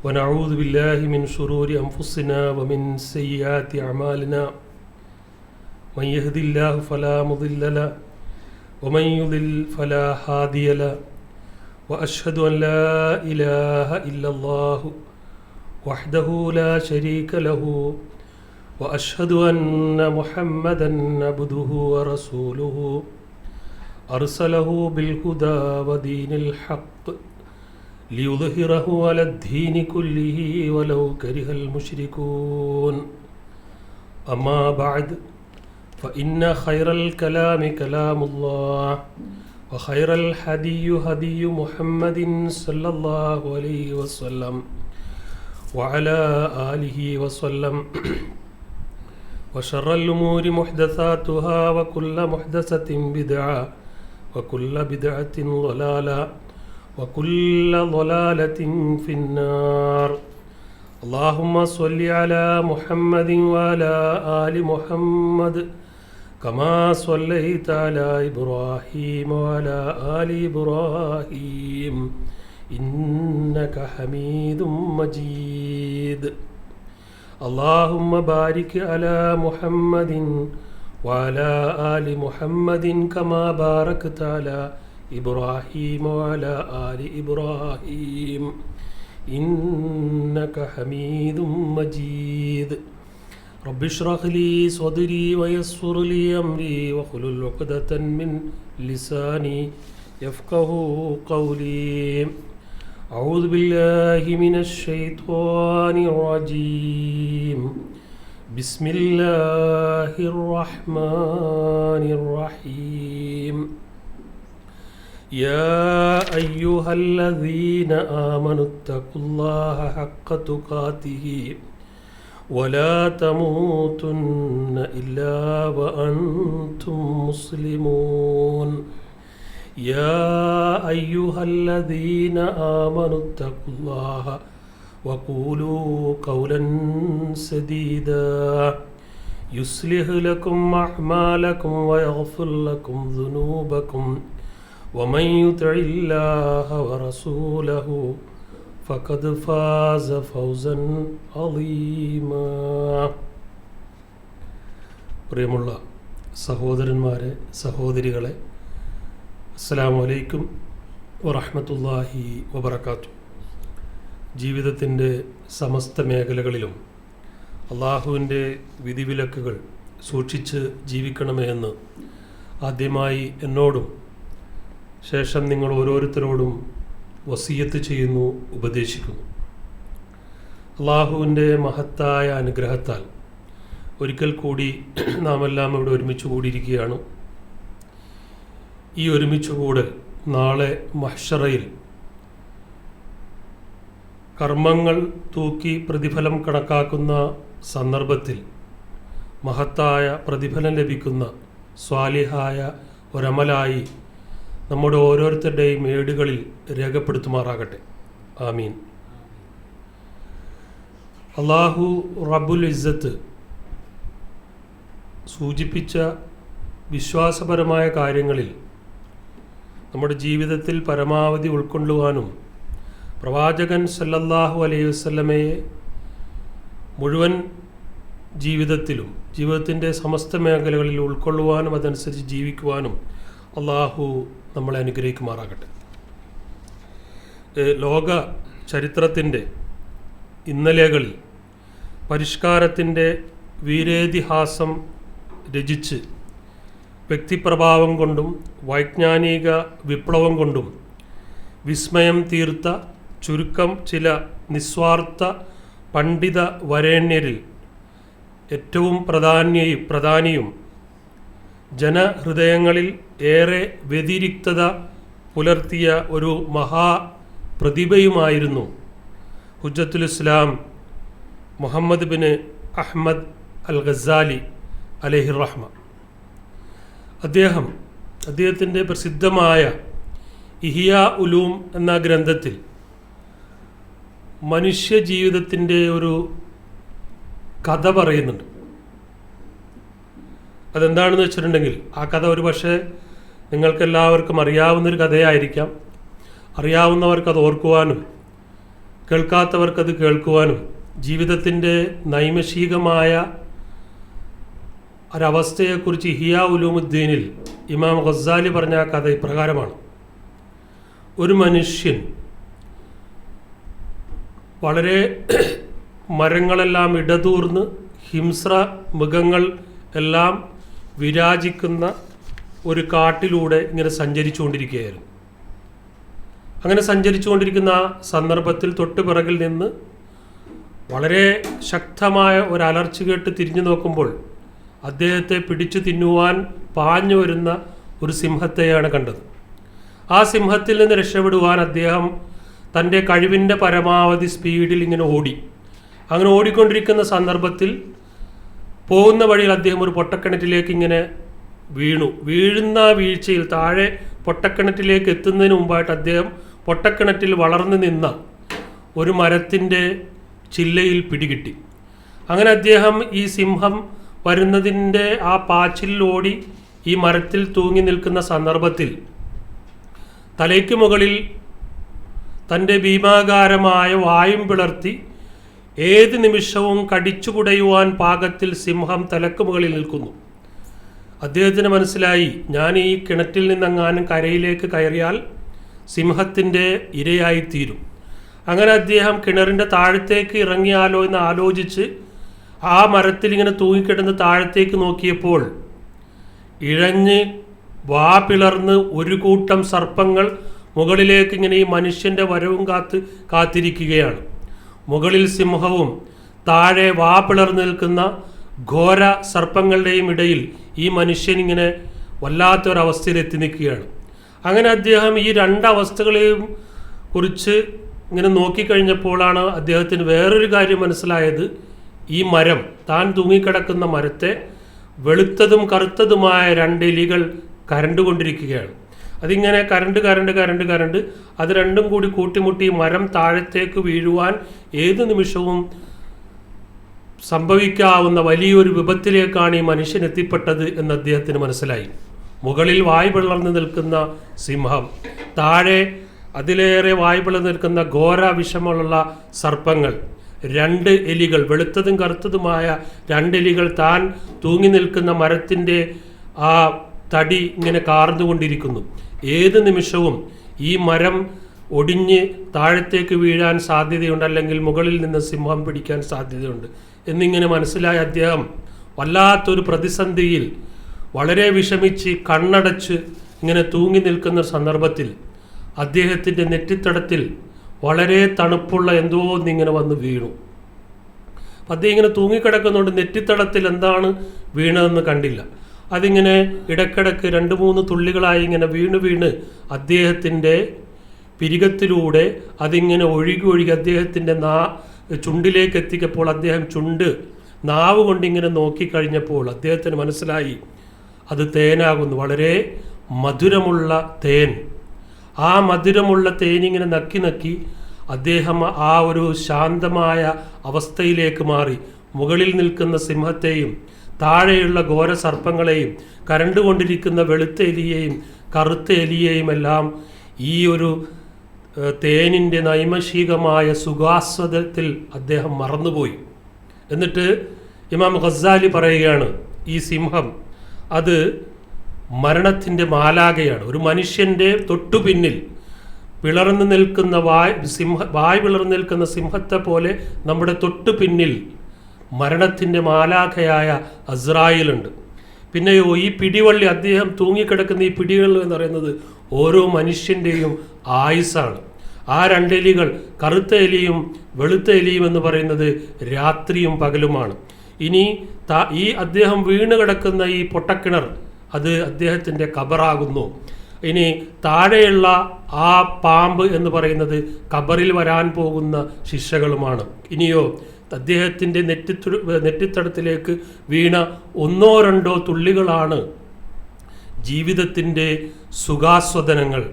ونعوذ بالله من شرور أنفسنا ومن سيئات أعمالنا من يهد الله فلا مضل له ومن يضلل فلا هادي له وأشهد أن لا إله إلا الله وحده لا شريك له وأشهد أن محمدا عبده ورسوله أرسله بالهدى ودين الحق ليظهره على الدين كله ولو كره المشركون أما بعد فإن خير الكلام كلام الله وخير الهدي هدي محمد صلى الله عليه وسلم وعلى آله وسلم وشر الأمور محدثاتها وكل محدثة بدعة وكل بدعة ضلالة وكل ضلالة في النار اللهم صل على محمد وعلى آل محمد كما صليت على إبراهيم وعلى آل إبراهيم إنك حميد مجيد اللهم بارك على محمد وعلى آل محمد كما باركت على إبراهيم وعلى آل إبراهيم إنك حميد مجيد رب اشرح لي صدري ويسر لي أمري واحلل عقدة من لساني يفقه قولي أعوذ بالله من الشيطان الرجيم بسم الله الرحمن الرحيم يا أيها الذين آمنوا اتقوا الله حق تقاته ولا تموتن إلا وأنتم مسلمون يا أيها الذين آمنوا اتقوا الله وقولوا قولا سديدا يصلح لكم أعمالكم ويغفر لكم ذنوبكم ومن يطع الله ورسوله فقد فاز فوزا عظيما. പ്രിയമുള്ള സഹോദരന്മാരെ സഹോദരികളെ, അസ്സലാമു അലൈക്കും വറഹ്മത്തുള്ളാഹി വബറകാതുഹു. ജീവിതത്തിൻ്റെ സമസ്ത മേഖലകളിലും അള്ളാഹുവിൻ്റെ വിധിവിലക്കുകൾ സൂക്ഷിച്ച് ജീവിക്കണമേ എന്ന് ആദ്യമായി എന്നോടും ശേഷം നിങ്ങൾ ഓരോരുത്തരോടും വസിയത്ത് ചെയ്യുന്നു, ഉപദേശിക്കുന്നു. അള്ളാഹുവിൻ്റെ മഹത്തായ അനുഗ്രഹത്താൽ ഒരിക്കൽ കൂടി നാം എല്ലാം ഇവിടെ ഒരുമിച്ച് കൂടിയിരിക്കുകയാണ്. ഈ ഒരുമിച്ച് കൂടൽ നാളെ മഹ്ശറയിൽ കർമ്മങ്ങൾ തൂക്കി പ്രതിഫലം കണക്കാക്കുന്ന സന്ദർഭത്തിൽ മഹത്തായ പ്രതിഫലം ലഭിക്കുന്ന സ്വാലിഹായ ഒരമലായി നമ്മുടെ ഓരോരുത്തരുടെയും ഏടുകളിൽ രേഖപ്പെടുത്തുമാറാകട്ടെ. ആമീൻ. അല്ലാഹു റബ്ബുൽ ഇസ്സത്ത് സൂചിപ്പിച്ച വിശ്വാസപരമായ കാര്യങ്ങളിൽ നമ്മുടെ ജീവിതത്തിൽ പരമാവധി ഉൾക്കൊള്ളുവാനും പ്രവാചകൻ സല്ലല്ലാഹു അലൈഹി വസല്ലമയെ മുഴുവൻ ജീവിതത്തിൻ്റെ സമസ്ത മേഖലകളിൽ ഉൾക്കൊള്ളുവാനും അതനുസരിച്ച് ജീവിക്കുവാനും അള്ളാഹു നമ്മളെ അനുഗ്രഹിക്കുമാറാകട്ടെ. ലോക ചരിത്രത്തിൻ്റെ ഇന്നലെകളിൽ പരിഷ്കാരത്തിൻ്റെ വീരേതിഹാസം രചിച്ച് വ്യക്തിപ്രഭാവം കൊണ്ടും വൈജ്ഞാനിക വിപ്ലവം കൊണ്ടും വിസ്മയം തീർത്ത ചുരുക്കം ചില നിസ്വാർത്ഥ പണ്ഡിത വരേണ്യരിൽ ഏറ്റവും പ്രധാനിയും ജനഹൃദയങ്ങളിൽ ഏറെ വ്യതിരിക്തത പുലർത്തിയ ഒരു മഹാപ്രതിഭയുമായിരുന്നു ഹുജ്ജത്തുൽ ഇസ്ലാം മുഹമ്മദ് ബിൻ അഹ്മദ് അൽ ഗസാലി അലൈഹി റഹ്മ. അദ്ദേഹത്തിൻ്റെ പ്രസിദ്ധമായ ഇഹിയാ ഉലൂം എന്ന ഗ്രന്ഥത്തിൽ മനുഷ്യ ജീവിതത്തിൻ്റെ ഒരു കഥ പറയുന്നുണ്ട്. അതെന്താണെന്ന് വെച്ചിട്ടുണ്ടെങ്കിൽ ആ കഥ ഒരു പക്ഷേ നിങ്ങൾക്കെല്ലാവർക്കും അറിയാവുന്നൊരു കഥയായിരിക്കാം. അറിയാവുന്നവർക്ക് അത് ഓർക്കുവാനും കേൾക്കാത്തവർക്കത് കേൾക്കുവാനും ജീവിതത്തിൻ്റെ നൈമിഷികമായ ഒരവസ്ഥയെക്കുറിച്ച് ഇഹ്യാ ഉലൂമുദ്ദീനിൽ ഇമാം ഗസ്സാലി പറഞ്ഞ ആ കഥ ഇപ്രകാരമാണ്. ഒരു മനുഷ്യൻ വളരെ മരങ്ങളെല്ലാം ഇടതൂർന്ന് ഹിംസ്ര മൃഗങ്ങൾ എല്ലാം വിരാജിക്കുന്ന ഒരു കാട്ടിലൂടെ ഇങ്ങനെ സഞ്ചരിച്ചുകൊണ്ടിരിക്കുകയായിരുന്നു. അങ്ങനെ സഞ്ചരിച്ചുകൊണ്ടിരിക്കുന്ന സന്ദർഭത്തിൽ തൊട്ടുപിറകിൽ നിന്ന് വളരെ ശക്തമായ ഒരു അലർച്ച കേട്ട് തിരിഞ്ഞു നോക്കുമ്പോൾ അദ്ദേഹത്തെ പിടിച്ചു തിന്നുവാൻ പാഞ്ഞു വരുന്ന ഒരു സിംഹത്തെയാണ് കണ്ടത്. ആ സിംഹത്തിൽ നിന്ന് രക്ഷപ്പെടുവാൻ അദ്ദേഹം തൻ്റെ കഴിവിൻ്റെ പരമാവധി സ്പീഡിൽ ഇങ്ങനെ ഓടി. അങ്ങനെ ഓടിക്കൊണ്ടിരിക്കുന്ന സന്ദർഭത്തിൽ പോകുന്ന വഴിയിൽ അദ്ദേഹം ഒരു പൊട്ടക്കിണറ്റിലേക്ക് ഇങ്ങനെ വീഴുന്ന വീഴ്ചയിൽ താഴെ പൊട്ടക്കിണറ്റിലേക്ക് എത്തുന്നതിന് മുമ്പായിട്ട് അദ്ദേഹം പൊട്ടക്കിണറ്റിൽ വളർന്നു നിന്ന ഒരു മരത്തിൻ്റെ ചില്ലയിൽ പിടികിട്ടി. അങ്ങനെ അദ്ദേഹം ഈ സിംഹം വരുന്നതിൻ്റെ ആ പാച്ചിലോടി ഈ മരത്തിൽ തൂങ്ങി നിൽക്കുന്ന സന്ദർഭത്തിൽ തലയ്ക്ക് മുകളിൽ തൻ്റെ ഭീമാകാരമായ വായും പിളർത്തി ഏത് നിമിഷവും കടിച്ചുകുടയുവാൻ പാകത്തിൽ സിംഹം തലക്ക് മുകളിൽ നിൽക്കുന്നു. അദ്ദേഹത്തിന് മനസ്സിലായി, ഞാൻ ഈ കിണറ്റിൽ നിന്നെങ്ങാനും കരയിലേക്ക് കയറിയാൽ സിംഹത്തിൻ്റെ ഇരയായിത്തീരും. അങ്ങനെ അദ്ദേഹം കിണറിൻ്റെ താഴത്തേക്ക് ഇറങ്ങിയാലോ എന്ന് ആലോചിച്ച് ആ മരത്തിൽ ഇങ്ങനെ തൂങ്ങിക്കിടന്ന് താഴത്തേക്ക് നോക്കിയപ്പോൾ ഇഴഞ്ഞ് വാ പിളർന്ന് ഒരു കൂട്ടം സർപ്പങ്ങൾ മുകളിലേക്ക് ഇങ്ങനെ ഈ മനുഷ്യൻ്റെ വരവും കാത്തിരിക്കുകയാണ്. മുകളിൽ സിംഹവും താഴെ വാ പിളർന്ന് നിൽക്കുന്ന ഘോര സർപ്പങ്ങളുടെയും ഇടയിൽ ഈ മനുഷ്യൻ ഇങ്ങനെ വല്ലാത്തൊരവസ്ഥയിൽ എത്തി നിൽക്കുകയാണ്. അങ്ങനെ അദ്ദേഹം ഈ രണ്ടവസ്ഥകളെയും കുറിച്ച് ഇങ്ങനെ നോക്കിക്കഴിഞ്ഞപ്പോഴാണ് അദ്ദേഹത്തിന് വേറൊരു കാര്യം മനസ്സിലായത്. ഈ മരം, താൻ തൂങ്ങിക്കിടക്കുന്ന മരത്തെ വെളുത്തതും കറുത്തതുമായ രണ്ട് എലികൾ കരണ്ടുകൊണ്ടിരിക്കുകയാണ്. അതിങ്ങനെ കരണ്ട് അത് രണ്ടും കൂടി കൂട്ടിമുട്ടി മരം താഴത്തേക്ക് വീഴുവാൻ ഏത് നിമിഷവും സംഭവിക്കാവുന്ന വലിയൊരു വിപത്തിലേക്കാണ് ഈ മനുഷ്യൻ എത്തിപ്പെട്ടത് എന്ന് അദ്ദേഹത്തിന് മനസ്സിലായി. മുകളിൽ വായ് പിളർന്ന് നിൽക്കുന്ന സിംഹം, താഴെ അതിലേറെ വായ് പിളർന്ന് നിൽക്കുന്ന ഘോര വിഷമുള്ള സർപ്പങ്ങൾ, രണ്ട് എലികൾ, വെളുത്തതും കറുത്തതുമായ രണ്ട് എലികൾ താൻ തൂങ്ങി നിൽക്കുന്ന മരത്തിൻ്റെ ആ തടി ഇങ്ങനെ കാർന്നുകൊണ്ടിരിക്കുന്നു. ഏത് നിമിഷവും ഈ മരം ഒടിഞ്ഞ് താഴത്തേക്ക് വീഴാൻ സാധ്യതയുണ്ട്, അല്ലെങ്കിൽ മുകളിൽ നിന്ന് സിംഹം പിടിക്കാൻ സാധ്യതയുണ്ട് എന്നിങ്ങനെ മനസ്സിലായ അദ്ദേഹം വല്ലാത്തൊരു പ്രതിസന്ധിയിൽ വളരെ വിഷമിച്ച് കണ്ണടച്ച് ഇങ്ങനെ തൂങ്ങി നിൽക്കുന്ന സന്ദർഭത്തിൽ അദ്ദേഹത്തിൻ്റെ നെറ്റിത്തടത്തിൽ വളരെ തണുപ്പുള്ള എന്തോ ഒന്നിങ്ങനെ വന്ന് വീണു. അപ്പം അദ്ദേഹം ഇങ്ങനെ തൂങ്ങിക്കിടക്കുന്നുണ്ട്. നെറ്റിത്തടത്തിൽ എന്താണ് വീണതെന്ന് കണ്ടില്ല. അതിങ്ങനെ ഇടക്കിടക്ക് 2-3 തുള്ളികളായി ഇങ്ങനെ വീണ് അദ്ദേഹത്തിൻ്റെ പിരികത്തിലൂടെ അതിങ്ങനെ ഒഴുകി അദ്ദേഹത്തിൻ്റെ ചുണ്ടിലേക്ക് എത്തിക്കപ്പോൾ അദ്ദേഹം നാവ് കൊണ്ടിങ്ങനെ നോക്കിക്കഴിഞ്ഞപ്പോൾ അദ്ദേഹത്തിന് മനസ്സിലായി അത് തേനാകുന്നു. വളരെ മധുരമുള്ള തേൻ. ആ മധുരമുള്ള തേനിങ്ങനെ നക്കി അദ്ദേഹം ആ ഒരു ശാന്തമായ അവസ്ഥയിലേക്ക് മാറി. മുകളിൽ നിൽക്കുന്ന സിംഹത്തെയും താഴെയുള്ള ഘോര സർപ്പങ്ങളെയും കരണ്ടുകൊണ്ടിരിക്കുന്ന വെളുത്ത എലിയെയും കറുത്ത എലിയെയും എല്ലാം ഈ ഒരു തേനിൻ്റെ നൈമിഷികമായ സുഖാസ്വാദത്തിൽ അദ്ദേഹം മറന്നുപോയി. എന്നിട്ട് ഇമാം ഗസ്സാലി പറയുകയാണ്, ഈ സിംഹം അത് മരണത്തിൻ്റെ മാലാകയാണ്. ഒരു മനുഷ്യൻ്റെ തൊട്ടുപിന്നിൽ പിളർന്നു നിൽക്കുന്ന വായ് പിളർന്നു നിൽക്കുന്ന സിംഹത്തെ പോലെ നമ്മുടെ തൊട്ടുപിന്നിൽ മരണത്തിൻ്റെ മാലാഖയായ അസ്രായേലുണ്ട്. പിന്നെയോ ഈ പിടിവള്ളി, അദ്ദേഹം തൂങ്ങിക്കിടക്കുന്ന ഈ പിടികൾ എന്ന് പറയുന്നത് ഓരോ മനുഷ്യൻ്റെയും ആയുസ്സാണ്. ആ രണ്ടെലികൾ, കറുത്ത എലിയും വെളുത്ത എലിയും എന്ന് പറയുന്നത് രാത്രിയും പകലുമാണ്. ഇനി ഈ അദ്ദേഹം വീണ് കിടക്കുന്ന ഈ പൊട്ടക്കിണർ അത് അദ്ദേഹത്തിൻ്റെ ഖബറാകുന്നു. ഇനി താഴെയുള്ള ആ പാമ്പ് എന്ന് പറയുന്നത് ഖബറിൽ വരാൻ പോകുന്ന ശിക്ഷകളുമാണ്. ഇനിയോ അദ്ദേഹത്തിൻ്റെ നെറ്റിത്തടത്തിലേക്ക് വീണ 1-2 തുള്ളികളാണ് ജീവിതത്തിൻ്റെ സുഖാസ്വദനങ്ങൾ.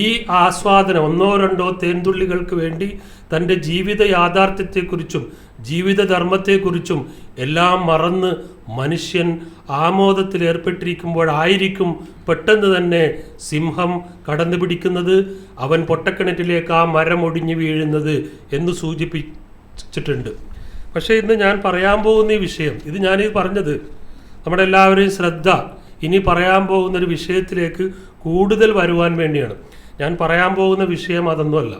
ഈ ആസ്വാദനം ഒന്നോ രണ്ടോ തേൻതുള്ളികൾക്ക് വേണ്ടി തൻ്റെ ജീവിത യാഥാർത്ഥ്യത്തെക്കുറിച്ചും ജീവിതധർമ്മത്തെക്കുറിച്ചും എല്ലാം മറന്ന് മനുഷ്യൻ ആമോദത്തിൽ ഏർപ്പെട്ടിരിക്കുമ്പോഴായിരിക്കും പെട്ടെന്ന് തന്നെ സിംഹം കടന്നു പിടിക്കുന്നത്, അവൻ പൊട്ടക്കിണറ്റിലേക്ക് ആ മരം ഒടിഞ്ഞു വീഴുന്നത് എന്ന് സൂചിപ്പിച്ചിട്ടുണ്ട്. പക്ഷേ ഇന്ന് ഞാൻ പറയാൻ പോകുന്ന ഈ വിഷയം, ഇത് ഞാനീ പറഞ്ഞത് നമ്മുടെ എല്ലാവരെയും ശ്രദ്ധ ഇനി പറയാൻ പോകുന്നൊരു വിഷയത്തിലേക്ക് കൂടുതൽ വരുവാൻ വേണ്ടിയാണ്. ഞാൻ പറയാൻ പോകുന്ന വിഷയം അതൊന്നുമല്ല.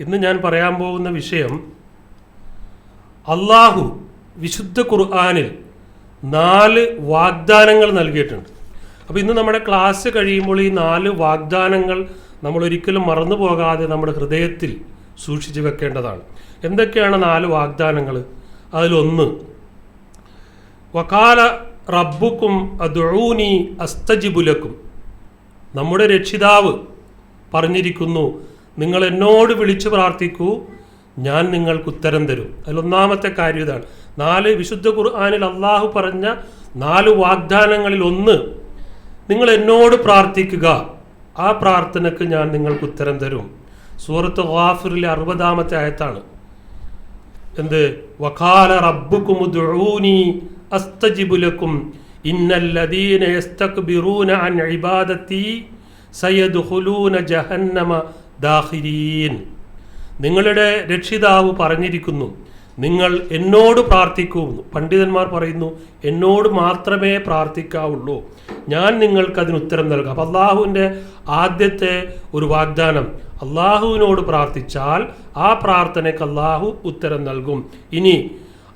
ഇന്ന് ഞാൻ പറയാൻ പോകുന്ന വിഷയം അള്ളാഹു വിശുദ്ധ ഖുർആനിൽ 4 വാഗ്ദാനങ്ങൾ നൽകിയിട്ടുണ്ട്. അപ്പോൾ ഇന്ന് നമ്മുടെ ക്ലാസ് കഴിയുമ്പോൾ ഈ 4 വാഗ്ദാനങ്ങൾ നമ്മൾ ഒരിക്കലും മറന്നു പോകാതെ നമ്മുടെ ഹൃദയത്തിൽ സൂക്ഷിച്ചു വെക്കേണ്ടതാണ്. എന്തൊക്കെയാണ് 4 വാഗ്ദാനങ്ങൾ? അതിലൊന്ന്, വഖാല റബ്ബുക്കും അദ്ഊനി അസ്തജിബു ലക്കും. നമ്മുടെ രക്ഷിതാവ് പറഞ്ഞിരിക്കുന്നു, നിങ്ങൾ എന്നോട് വിളിച്ചു പ്രാർത്ഥിക്കൂ, ഞാൻ നിങ്ങൾക്ക് ഉത്തരം തരും. അതിലൊന്നാമത്തെ കാര്യം ഇതാണ്. 4 വിശുദ്ധ ഖുർആനിൽ അള്ളാഹു പറഞ്ഞ 4 വാഗ്ദാനങ്ങളിൽ ഒന്ന്, നിങ്ങൾ എന്നോട് പ്രാർത്ഥിക്കുക, ആ പ്രാർത്ഥനയ്ക്ക് ഞാൻ നിങ്ങൾക്ക് ഉത്തരം തരും. സൂറത്ത് ഗാഫിറിലെ 60-ാമത്തെ ആയത്താണ്. എന്ത്? വഖാല റബ്ബുക്കും ഉദ്ഊനി അസ്തജിബു ലക്കും ഇന്നല്ലദീന യസ്തക്ബിറൂന അൻ ഇബാദതി സയദ്ഖുലൂന ജഹന്നമ ദാഖിരീൻ. നിങ്ങളുടെ രക്ഷിതാവ് പറഞ്ഞിരിക്കുന്നു, നിങ്ങൾ എന്നോട് പ്രാർത്ഥിക്കൂ. പണ്ഡിതന്മാർ പറയുന്നു, എന്നോട് മാത്രമേ പ്രാർത്ഥിക്കാവുള്ളൂ, ഞാൻ നിങ്ങൾക്കതിന് ഉത്തരം നൽകാം. അപ്പം അള്ളാഹുവിൻ്റെ ആദ്യത്തെ ഒരു വാഗ്ദാനം, അള്ളാഹുവിനോട് പ്രാർത്ഥിച്ചാൽ ആ പ്രാർത്ഥനയ്ക്ക് അള്ളാഹു ഉത്തരം നൽകും. ഇനി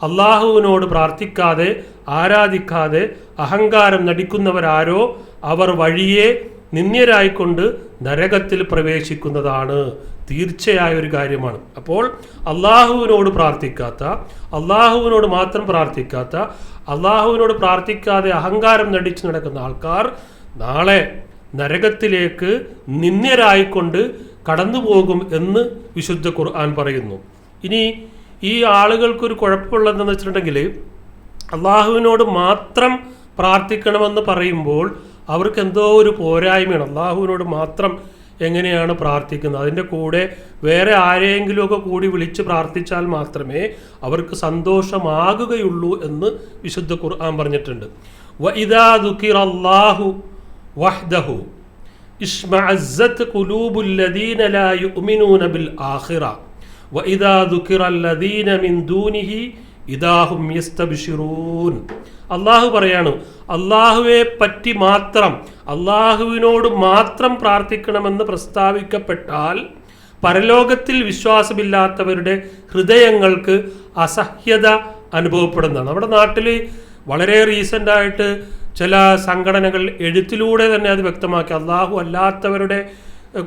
അള്ളാഹുവിനോട് പ്രാർത്ഥിക്കാതെ ആരാധിക്കാതെ അഹങ്കാരം നടിക്കുന്നവരാരോ അവർ വഴിയെ നിന്ദ്യരായിക്കൊണ്ട് നരകത്തിൽ പ്രവേശിക്കുന്നതാണ്. തീർച്ചയായ ഒരു കാര്യമാണ്. അപ്പോൾ അള്ളാഹുവിനോട് പ്രാർത്ഥിക്കാത്ത, അള്ളാഹുവിനോട് മാത്രം പ്രാർത്ഥിക്കാത്ത, അള്ളാഹുവിനോട് പ്രാർത്ഥിക്കാതെ അഹങ്കാരം നടിച്ചു നടക്കുന്ന ആൾക്കാർ നാളെ നരകത്തിലേക്ക് നിന്ദ്യരായിക്കൊണ്ട് കടന്നു പോകും എന്ന് വിശുദ്ധ ഖുർആൻ പറയുന്നു. ഇനി ഈ ആളുകൾക്കൊരു കുഴപ്പമുള്ളതെന്ന് വെച്ചിട്ടുണ്ടെങ്കിൽ, അള്ളാഹുവിനോട് മാത്രം പ്രാർത്ഥിക്കണമെന്ന് പറയുമ്പോൾ അവർക്ക് എന്തോ ഒരു പോരായ്മയാണ്. അള്ളാഹുവിനോട് മാത്രം എങ്ങനെയാണ് പ്രാർത്ഥിക്കുന്നത്? അതിൻ്റെ കൂടെ വേറെ ആരെയെങ്കിലുമൊക്കെ കൂടി വിളിച്ച് പ്രാർത്ഥിച്ചാൽ മാത്രമേ അവർക്ക് സന്തോഷമാകുകയുള്ളൂ എന്ന് വിശുദ്ധ ഖുർആൻ പറഞ്ഞിട്ടുണ്ട്. വഇദാ ദുകിറല്ലാഹു വഹ്ദഹു ഇശ്മഅസ്സത് ഖുലൂബുൽ ലദീന ലാ യുഅ്മിനൂന ബിൽ ആഖിറ വഇദാ ദുകിറല്ലദീന മിൻ ദൂനിഹി ഇദാഹും യസ്തബ്ശിറൂൻ. അള്ളാഹു പറയാണ്, അള്ളാഹുവെ പറ്റി മാത്രം, അള്ളാഹുവിനോട് മാത്രം പ്രാർത്ഥിക്കണമെന്ന് പ്രസ്താവിക്കപ്പെട്ടാൽ പരലോകത്തിൽ വിശ്വാസമില്ലാത്തവരുടെ ഹൃദയങ്ങൾക്ക് അസഹ്യത അനുഭവപ്പെടുന്നതാണ്. നമ്മുടെ നാട്ടിൽ വളരെ റീസെൻ്റായിട്ട് ചില സംഘടനകൾ എഴുത്തിലൂടെ തന്നെ അത് വ്യക്തമാക്കി. അള്ളാഹു അല്ലാത്തവരുടെ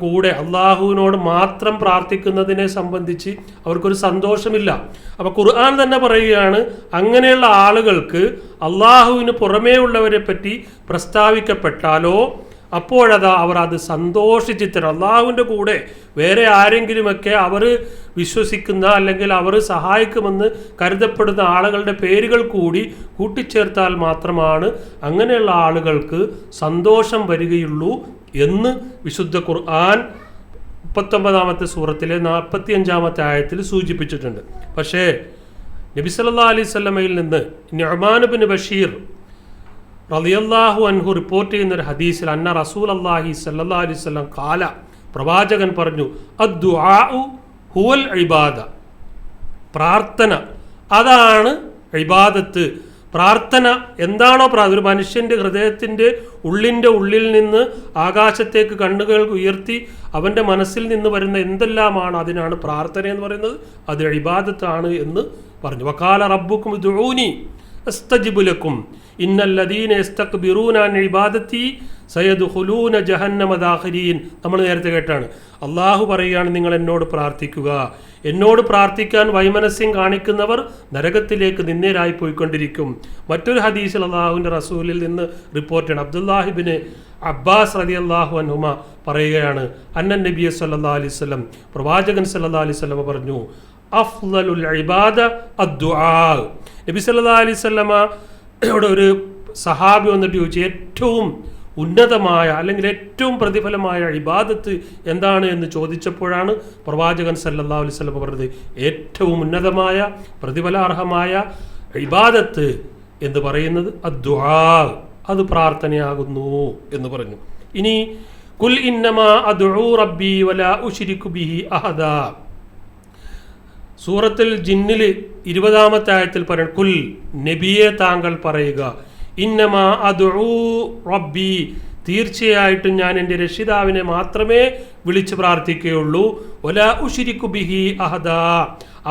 കൂടെ അള്ളാഹുവിനോട് മാത്രം പ്രാർത്ഥിക്കുന്നതിനെ സംബന്ധിച്ച് അവർക്കൊരു സന്തോഷമില്ല. അപ്പോൾ ഖുർആൻ തന്നെ പറയുകയാണ്, അങ്ങനെയുള്ള ആളുകൾക്ക് അള്ളാഹുവിന് പുറമേ ഉള്ളവരെ പറ്റി പ്രസ്താവിക്കപ്പെട്ടാലോ അപ്പോഴതാ അവർ അത് സന്തോഷിച്ച് തരും. അള്ളാഹുവിൻ്റെ കൂടെ വേറെ ആരെങ്കിലുമൊക്കെ അവർ വിശ്വസിക്കുന്ന അല്ലെങ്കിൽ അവർ സഹായിക്കുമെന്ന് കരുതപ്പെടുന്ന ആളുകളുടെ പേരുകൾ കൂടി കൂട്ടിച്ചേർത്താൽ മാത്രമാണ് അങ്ങനെയുള്ള ആളുകൾക്ക് സന്തോഷം വരികയുള്ളൂ എന്ന് വിശുദ്ധ ഖുർആൻ 39-ാമത്തെ സൂറത്തിലെ 45-ാമത്തെ ആയത്തിൽ സൂചിപ്പിച്ചിട്ടുണ്ട്. പക്ഷേ നബി സല്ലല്ലാഹു അലൈഹി വസല്ലമയിൽ നിന്ന് നുഅ്മാൻ ഇബ്നു ബഷീർ റളിയല്ലാഹു അൻഹു റിപ്പോർട്ട് ചെയ്യുന്ന ഒരു ഹദീസിൽ അന്ന റസൂലുള്ളാഹി സ്വല്ലല്ലാഹു അലൈഹി വസല്ലം ഖാല, പ്രവാചകൻ പറഞ്ഞു, അദ്ദുആഉ ഹുവൽ ഇബാദ, പ്രാർത്ഥന അതാണ് ഇബാദത്ത്. പ്രാർത്ഥന എന്താണോ ഒരു മനുഷ്യൻ്റെ ഹൃദയത്തിൻ്റെ ഉള്ളിൽ നിന്ന് ആകാശത്തേക്ക് കണ്ണുകൾ ഉയർത്തി അവൻ്റെ മനസ്സിൽ നിന്ന് വരുന്ന എന്തെല്ലാമാണ് അതിനാണ് പ്രാർത്ഥന എന്ന് പറയുന്നത്, അത് ഇബാദത്താണ് എന്ന് പറഞ്ഞു. വഖാല റബ്ബുക്കും ഉദ്ഊനി അസ്തജിബു ലക്കും ഇന്നല്ലദീന യസ്തക്ബിറൂന അൻ ഇബാദതി സയദ്ഖുലൂന ജഹന്നമ ദാഖിരീൻ. നമ്മൾ നേരത്തെ കേട്ടാണ്. അള്ളാഹു പറയുകയാണ്, നിങ്ങൾ എന്നോട് പ്രാർത്ഥിക്കുക, എന്നോട് പ്രാർത്ഥിക്കാൻ വൈമനസ്യം കാണിക്കുന്നവർ നരകത്തിലേക്ക് നിന്നേരായി പോയിക്കൊണ്ടിരിക്കും. മറ്റൊരു ഹദീസിൽ അള്ളാഹുവിൻ്റെ റസൂലിൽ നിന്ന് റിപ്പോർട്ടാണ്. അബ്ദുല്ലാഹിബ്ന് അബ്ബാസ് റളിയല്ലാഹു അൻഹുമ പറയുകയാണ്, അന്നൻ നബി സല്ലല്ലാഹു അലൈഹി വസല്ലം, പ്രവാചകൻ സല്ലല്ലാഹു അലൈഹി വസല്ലം പറഞ്ഞു, അഫ്ളലുൽ ഇബാദ അദ്ദുആ. നബി സല്ലല്ലാഹു അലൈഹി വസല്ലമ ഒരു സഹാബി വന്നിട്ട് ചോദിച്ചു, ഏറ്റവും ഉന്നതമായ അല്ലെങ്കിൽ ഏറ്റവും പ്രതിഫലമായ ഇബാദത്ത് എന്താണ് എന്ന് ചോദിച്ചപ്പോഴാണ് പ്രവാചകൻ സല്ലല്ലാഹു അലൈഹി വസല്ലം പറഞ്ഞത്, ഏറ്റവും ഉന്നതമായ പ്രതിഫലാർഹമായ ഇബാദത്ത് എന്ന് പറയുന്നത് അദ്ദുആ, അത് പ്രാർത്ഥനയാകുന്നു എന്ന് പറഞ്ഞു. ഇനി കുൽ ഇന്നമാ അദ്ഉ റബ്ബി വലാ ഉശ്രികു ബിഹി അഹദാ, സൂറത്തുൽ ജിന്നിൽ 20-ാമത്തെ ആയത്തിൽ പറയുന്നു, കുൽ നബിയെ താങ്കൾ പറയുക, ഇന്നമാ അദ്ഉ റബ്ബി, തീർച്ചയായിട്ടും ഞാൻ എൻ്റെ രക്ഷിതാവിനെ മാത്രമേ വിളിച്ച് പ്രാർത്ഥിക്കുകയുള്ളൂ, വലാ ഉശ്രികു ബിഹി അഹദാ,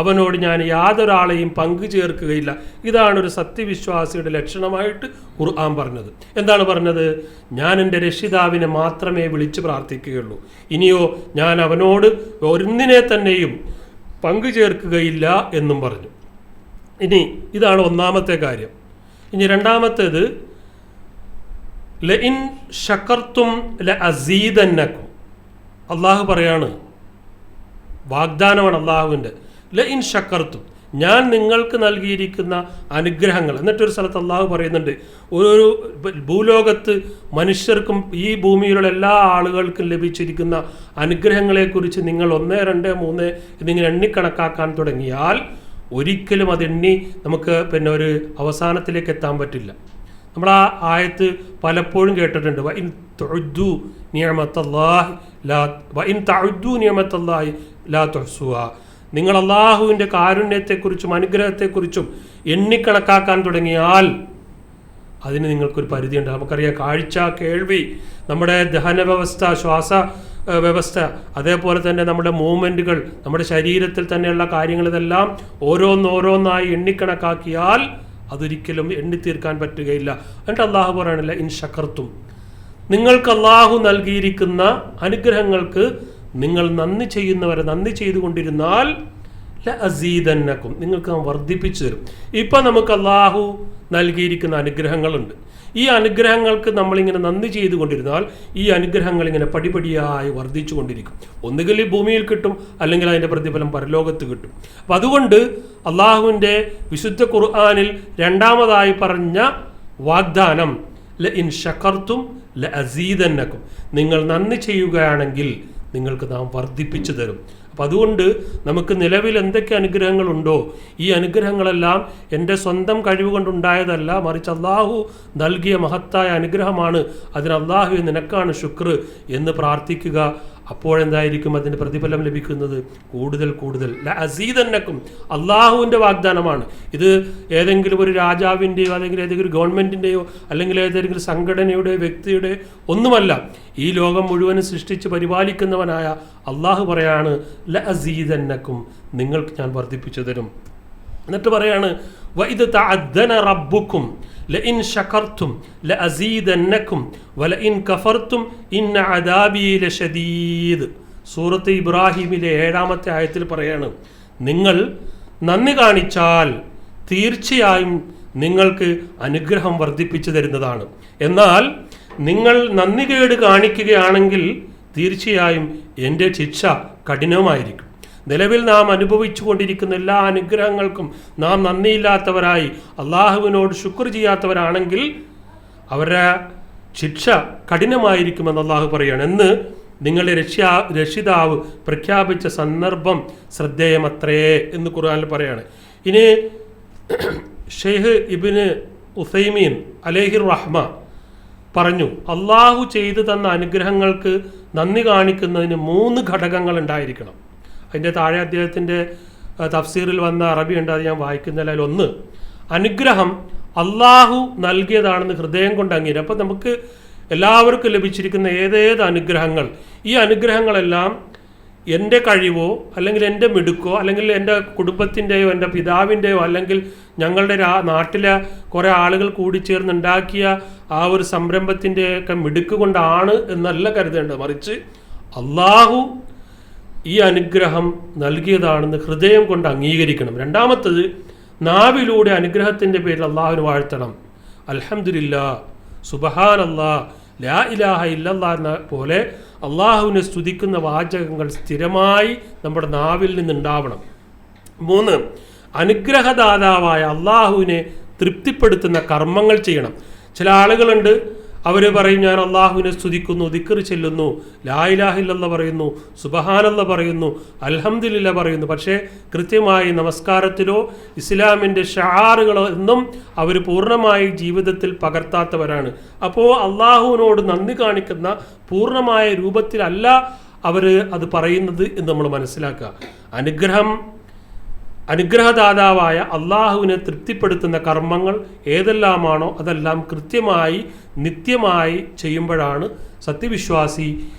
അവനോട് ഞാൻ യാതൊരാളെയും പങ്കു ചേർക്കുകയില്ല. ഇതാണ് ഒരു സത്യവിശ്വാസിയുടെ ലക്ഷണമായിട്ട് ഖുർആൻ പറഞ്ഞത്. എന്താണ് പറഞ്ഞത്? ഞാൻ എൻ്റെ രക്ഷിതാവിനെ മാത്രമേ വിളിച്ച് പ്രാർത്ഥിക്കുകയുള്ളൂ, ഇനിയോ ഞാൻ അവനോട് ഒന്നിനെ തന്നെയും പങ്കു ചേർക്കുകയില്ല എന്നും പറഞ്ഞു. ഇനി ഇതാണ് ഒന്നാമത്തെ കാര്യം. ഇനി രണ്ടാമത്തേത്, ലഇൻ ശകർത്തും ലഅസീദന്നക്കും, അള്ളാഹു പറയാണ്, വാഗ്ദാനമാണ് അള്ളാഹുവിൻ്റെ. ലഇൻ ശകർത്തും, ഞാൻ നിങ്ങൾക്ക് നൽകിയിരിക്കുന്ന അനുഗ്രഹങ്ങൾ. എന്നിട്ടൊരു സ്ഥലത്ത് അള്ളാഹു പറയുന്നുണ്ട്, ഒരു ഭൂലോകത്ത് മനുഷ്യർക്കും ഈ ഭൂമിയിലുള്ള എല്ലാ ആളുകൾക്കും ലഭിച്ചിരിക്കുന്ന അനുഗ്രഹങ്ങളെക്കുറിച്ച് നിങ്ങൾ 1, 2, 3 എന്നിങ്ങനെ എണ്ണിക്കണക്കാക്കാൻ തുടങ്ങിയാൽ ഒരിക്കലും അതെണ്ണി നമുക്ക് പിന്നെ ഒരു അവസാനത്തിലേക്ക് എത്താൻ പറ്റില്ല. നമ്മൾ ആ ആയത്ത് പലപ്പോഴും കേട്ടിട്ടുണ്ട്, വഇൻ തഉദ്ദു നിഅമത്തല്ലാഹി ലാ തുഹ്സുഹാ, നിങ്ങൾ അള്ളാഹുവിൻ്റെ കാരുണ്യത്തെക്കുറിച്ചും അനുഗ്രഹത്തെക്കുറിച്ചും എണ്ണിക്കണക്കാക്കാൻ തുടങ്ങിയാൽ അതിന് നിങ്ങൾക്കൊരു പരിധിയുണ്ട്. നമുക്കറിയാം, കാഴ്ച, കേൾവി, നമ്മുടെ ദഹന വ്യവസ്ഥ, ശ്വാസ വ്യവസ്ഥ, അതേപോലെ തന്നെ നമ്മുടെ മൂവ്മെൻറ്റുകൾ, നമ്മുടെ ശരീരത്തിൽ തന്നെയുള്ള കാര്യങ്ങൾ, ഇതെല്ലാം ഓരോന്നോരോന്നായി എണ്ണിക്കണക്കാക്കിയാൽ അതൊരിക്കലും എണ്ണിത്തീർക്കാൻ പറ്റുകയില്ല. എന്നിട്ട് അള്ളാഹു പറയണില്ല, ഇൻ ശകർത്തും, നിങ്ങൾക്ക് അള്ളാഹു നൽകിയിരിക്കുന്ന അനുഗ്രഹങ്ങൾക്ക് നിങ്ങൾ നന്ദി ചെയ്യുന്നവരെ നന്ദി ചെയ്തുകൊണ്ടിരുന്നാൽ ലഅസീദന്നക്കും, നിങ്ങൾക്ക് നാം വർദ്ധിപ്പിച്ചു തരും. ഇപ്പം നമുക്ക് അള്ളാഹു നൽകിയിരിക്കുന്ന അനുഗ്രഹങ്ങളുണ്ട്. ഈ അനുഗ്രഹങ്ങൾക്ക് നമ്മളിങ്ങനെ നന്ദി ചെയ്തുകൊണ്ടിരുന്നാൽ ഈ അനുഗ്രഹങ്ങൾ ഇങ്ങനെ പടിപടിയായി വർദ്ധിച്ചു കൊണ്ടിരിക്കും. ഒന്നുകിൽ ഈ ഭൂമിയിൽ കിട്ടും, അല്ലെങ്കിൽ അതിൻ്റെ പ്രതിഫലം പരലോകത്ത് കിട്ടും. അപ്പം അതുകൊണ്ട് അള്ളാഹുവിൻ്റെ വിശുദ്ധ ഖുർആനിൽ രണ്ടാമതായി പറഞ്ഞ വാഗ്ദാനം ലഇൻ ശകർത്തും ലഅസീദന്നക്കും, നിങ്ങൾ നന്ദി ചെയ്യുകയാണെങ്കിൽ നിങ്ങൾക്ക് നാം വർദ്ധിപ്പിച്ചു തരും. അപ്പം അതുകൊണ്ട് നമുക്ക് നിലവിൽ എന്തൊക്കെ അനുഗ്രഹങ്ങളുണ്ടോ ഈ അനുഗ്രഹങ്ങളെല്ലാം എൻ്റെ സ്വന്തം കഴിവ് കൊണ്ടുണ്ടായതല്ല, മറിച്ച് അള്ളാഹു നൽകിയ മഹത്തായ അനുഗ്രഹമാണ്. അതിന് അള്ളാഹു നിനക്കാണ് ശുക്ർ എന്ന് പ്രാർത്ഥിക്കുക. അപ്പോഴെന്തായിരിക്കും അതിൻ്റെ പ്രതിഫലം ലഭിക്കുന്നത്? കൂടുതൽ കൂടുതൽ. ലഅസീദന്നക്കും, അള്ളാഹുവിൻ്റെ വാഗ്ദാനമാണ് ഇത്. ഏതെങ്കിലും ഒരു രാജാവിൻ്റെയോ അല്ലെങ്കിൽ ഏതെങ്കിലും ഗവൺമെൻറ്റിൻ്റെയോ അല്ലെങ്കിൽ ഏതെങ്കിലും സംഘടനയുടെ വ്യക്തിയുടെ ഒന്നുമല്ല. ഈ ലോകം മുഴുവനും സൃഷ്ടിച്ച് പരിപാലിക്കുന്നവനായ അള്ളാഹു പറയാണ്, ലഅസീദന്നക്കും, നിങ്ങൾക്ക് ഞാൻ വർദ്ധിപ്പിച്ചു തരും. എന്നിട്ട് പറയാണ്, വഇദ് തഅദ്ദന റബ്ബുക്കും ലഇൻ ശകർത്തും ലഅസീദന്നക്കും വലഇൻ കഫർത്തും ഇന്ന അദാബി ലശദീദ്. സൂറത്ത് ഇബ്രാഹിമിലെ 7-ാമത്തെ ആയത്തിൽ പറയാണ്, നിങ്ങൾ നന്ദി കാണിച്ചാൽ തീർച്ചയായും നിങ്ങൾക്ക് അനുഗ്രഹം വർദ്ധിപ്പിച്ചു തരുന്നതാണ്. എന്നാൽ നിങ്ങൾ നന്ദികേട് കാണിക്കുകയാണെങ്കിൽ തീർച്ചയായും എൻ്റെ ശിക്ഷ കഠിനമായിരിക്കും. നിലവിൽ നാം അനുഭവിച്ചു കൊണ്ടിരിക്കുന്ന എല്ലാ അനുഗ്രഹങ്ങൾക്കും നാം നന്ദിയില്ലാത്തവരായി അള്ളാഹുവിനോട് ശുക്ർ ചെയ്യാത്തവരാണെങ്കിൽ അവരുടെ ശിക്ഷ കഠിനമായിരിക്കുമെന്ന് അള്ളാഹു പറയുകയാണ്. എന്ന് നിങ്ങളുടെ രക്ഷിതാവ് പ്രഖ്യാപിച്ച സന്ദർഭം ശ്രദ്ധേയമത്രേ എന്ന് ഖുർആനിൽ പറയാണ്. ഇനി ഷെയ്ഖ് ഇബ്നു ഉസൈമീൻ അലൈഹിർ റഹ്മ പറഞ്ഞു, അള്ളാഹു ചെയ്തു തന്ന അനുഗ്രഹങ്ങൾക്ക് നന്ദി കാണിക്കുന്നതിന് 3 ഘടകങ്ങൾ ഉണ്ടായിരിക്കണം. അതിൻ്റെ താഴെ അദ്ദേഹത്തിൻ്റെ തഫ്സീറിൽ വന്ന അറബി ഉണ്ട്, അത് ഞാൻ വായിക്കുന്നില്ല. അതിലൊന്ന്, അനുഗ്രഹം അള്ളാഹു നൽകിയതാണെന്ന് ഹൃദയം കൊണ്ട് അംഗീകരിക്കും. അപ്പം നമുക്ക് എല്ലാവർക്കും ലഭിച്ചിരിക്കുന്ന ഏതേത് അനുഗ്രഹങ്ങൾ, ഈ അനുഗ്രഹങ്ങളെല്ലാം എൻ്റെ കഴിവോ അല്ലെങ്കിൽ എൻ്റെ മിടുക്കോ അല്ലെങ്കിൽ എൻ്റെ കുടുംബത്തിൻ്റെയോ എൻ്റെ പിതാവിൻ്റെയോ അല്ലെങ്കിൽ ഞങ്ങളുടെ നാട്ടിലെ കുറേ ആളുകൾ കൂടിച്ചേർന്നുണ്ടാക്കിയ ആ ഒരു സംരംഭത്തിൻ്റെയൊക്കെ മിടുക്ക് കൊണ്ടാണ് എന്നല്ല കരുതേണ്ടത്. മറിച്ച് അള്ളാഹു ഈ അനുഗ്രഹം നൽകിയതാണെന്ന് ഹൃദയം കൊണ്ട് അംഗീകരിക്കണം. രണ്ടാമത്തത്, നാവിലൂടെ അനുഗ്രഹത്തിൻ്റെ പേരിൽ അള്ളാഹുവിന് വാഴ്ത്തണം. അൽഹംദുലില്ലാ, സുബ്ഹാനല്ലാഹ്, ലാ ഇലാഹ ഇല്ലല്ലാഹ് എന്ന പോലെ അള്ളാഹുവിനെ സ്തുതിക്കുന്ന വാചകങ്ങൾ സ്ഥിരമായി നമ്മുടെ നാവിൽ നിന്നുണ്ടാവണം. 3, അനുഗ്രഹദാതാവായ അള്ളാഹുവിനെ തൃപ്തിപ്പെടുത്തുന്ന കർമ്മങ്ങൾ ചെയ്യണം. ചില ആളുകളുണ്ട്, അവർ പറയും ഞാൻ അള്ളാഹുവിനെ സ്തുതിക്കുന്നു, ദിക്ർ ചെല്ലുന്നു, ലാ ഇലാഹ ഇല്ലല്ലാഹ് പറയുന്നു, സുബ്ഹാനല്ലാഹ് പറയുന്നു, അൽഹംദുലില്ലാഹ് പറയുന്നു. പക്ഷേ കൃത്യമായി നമസ്കാരത്തിലോ ഇസ്ലാമിൻ്റെ ഷആറുകളോ ഒന്നും അവർ പൂർണ്ണമായി ജീവിതത്തിൽ പകർത്താത്തവരാണ്. അപ്പോൾ അള്ളാഹുവിനോട് നന്ദി കാണിക്കുന്ന പൂർണ്ണമായ രൂപത്തിലല്ല അവർ അത് പറയുന്നത് എന്ന് നമ്മൾ മനസ്സിലാക്കുക. അനുഗ്രഹദാതാവായ അള്ളാഹുവിനെ തൃപ്തിപ്പെടുത്തുന്ന കർമ്മങ്ങൾ ഏതെല്ലാമാണോ അതെല്ലാം കൃത്യമായി നിത്യമായി ചെയ്യുമ്പോഴാണ് സത്യവിശ്വാസി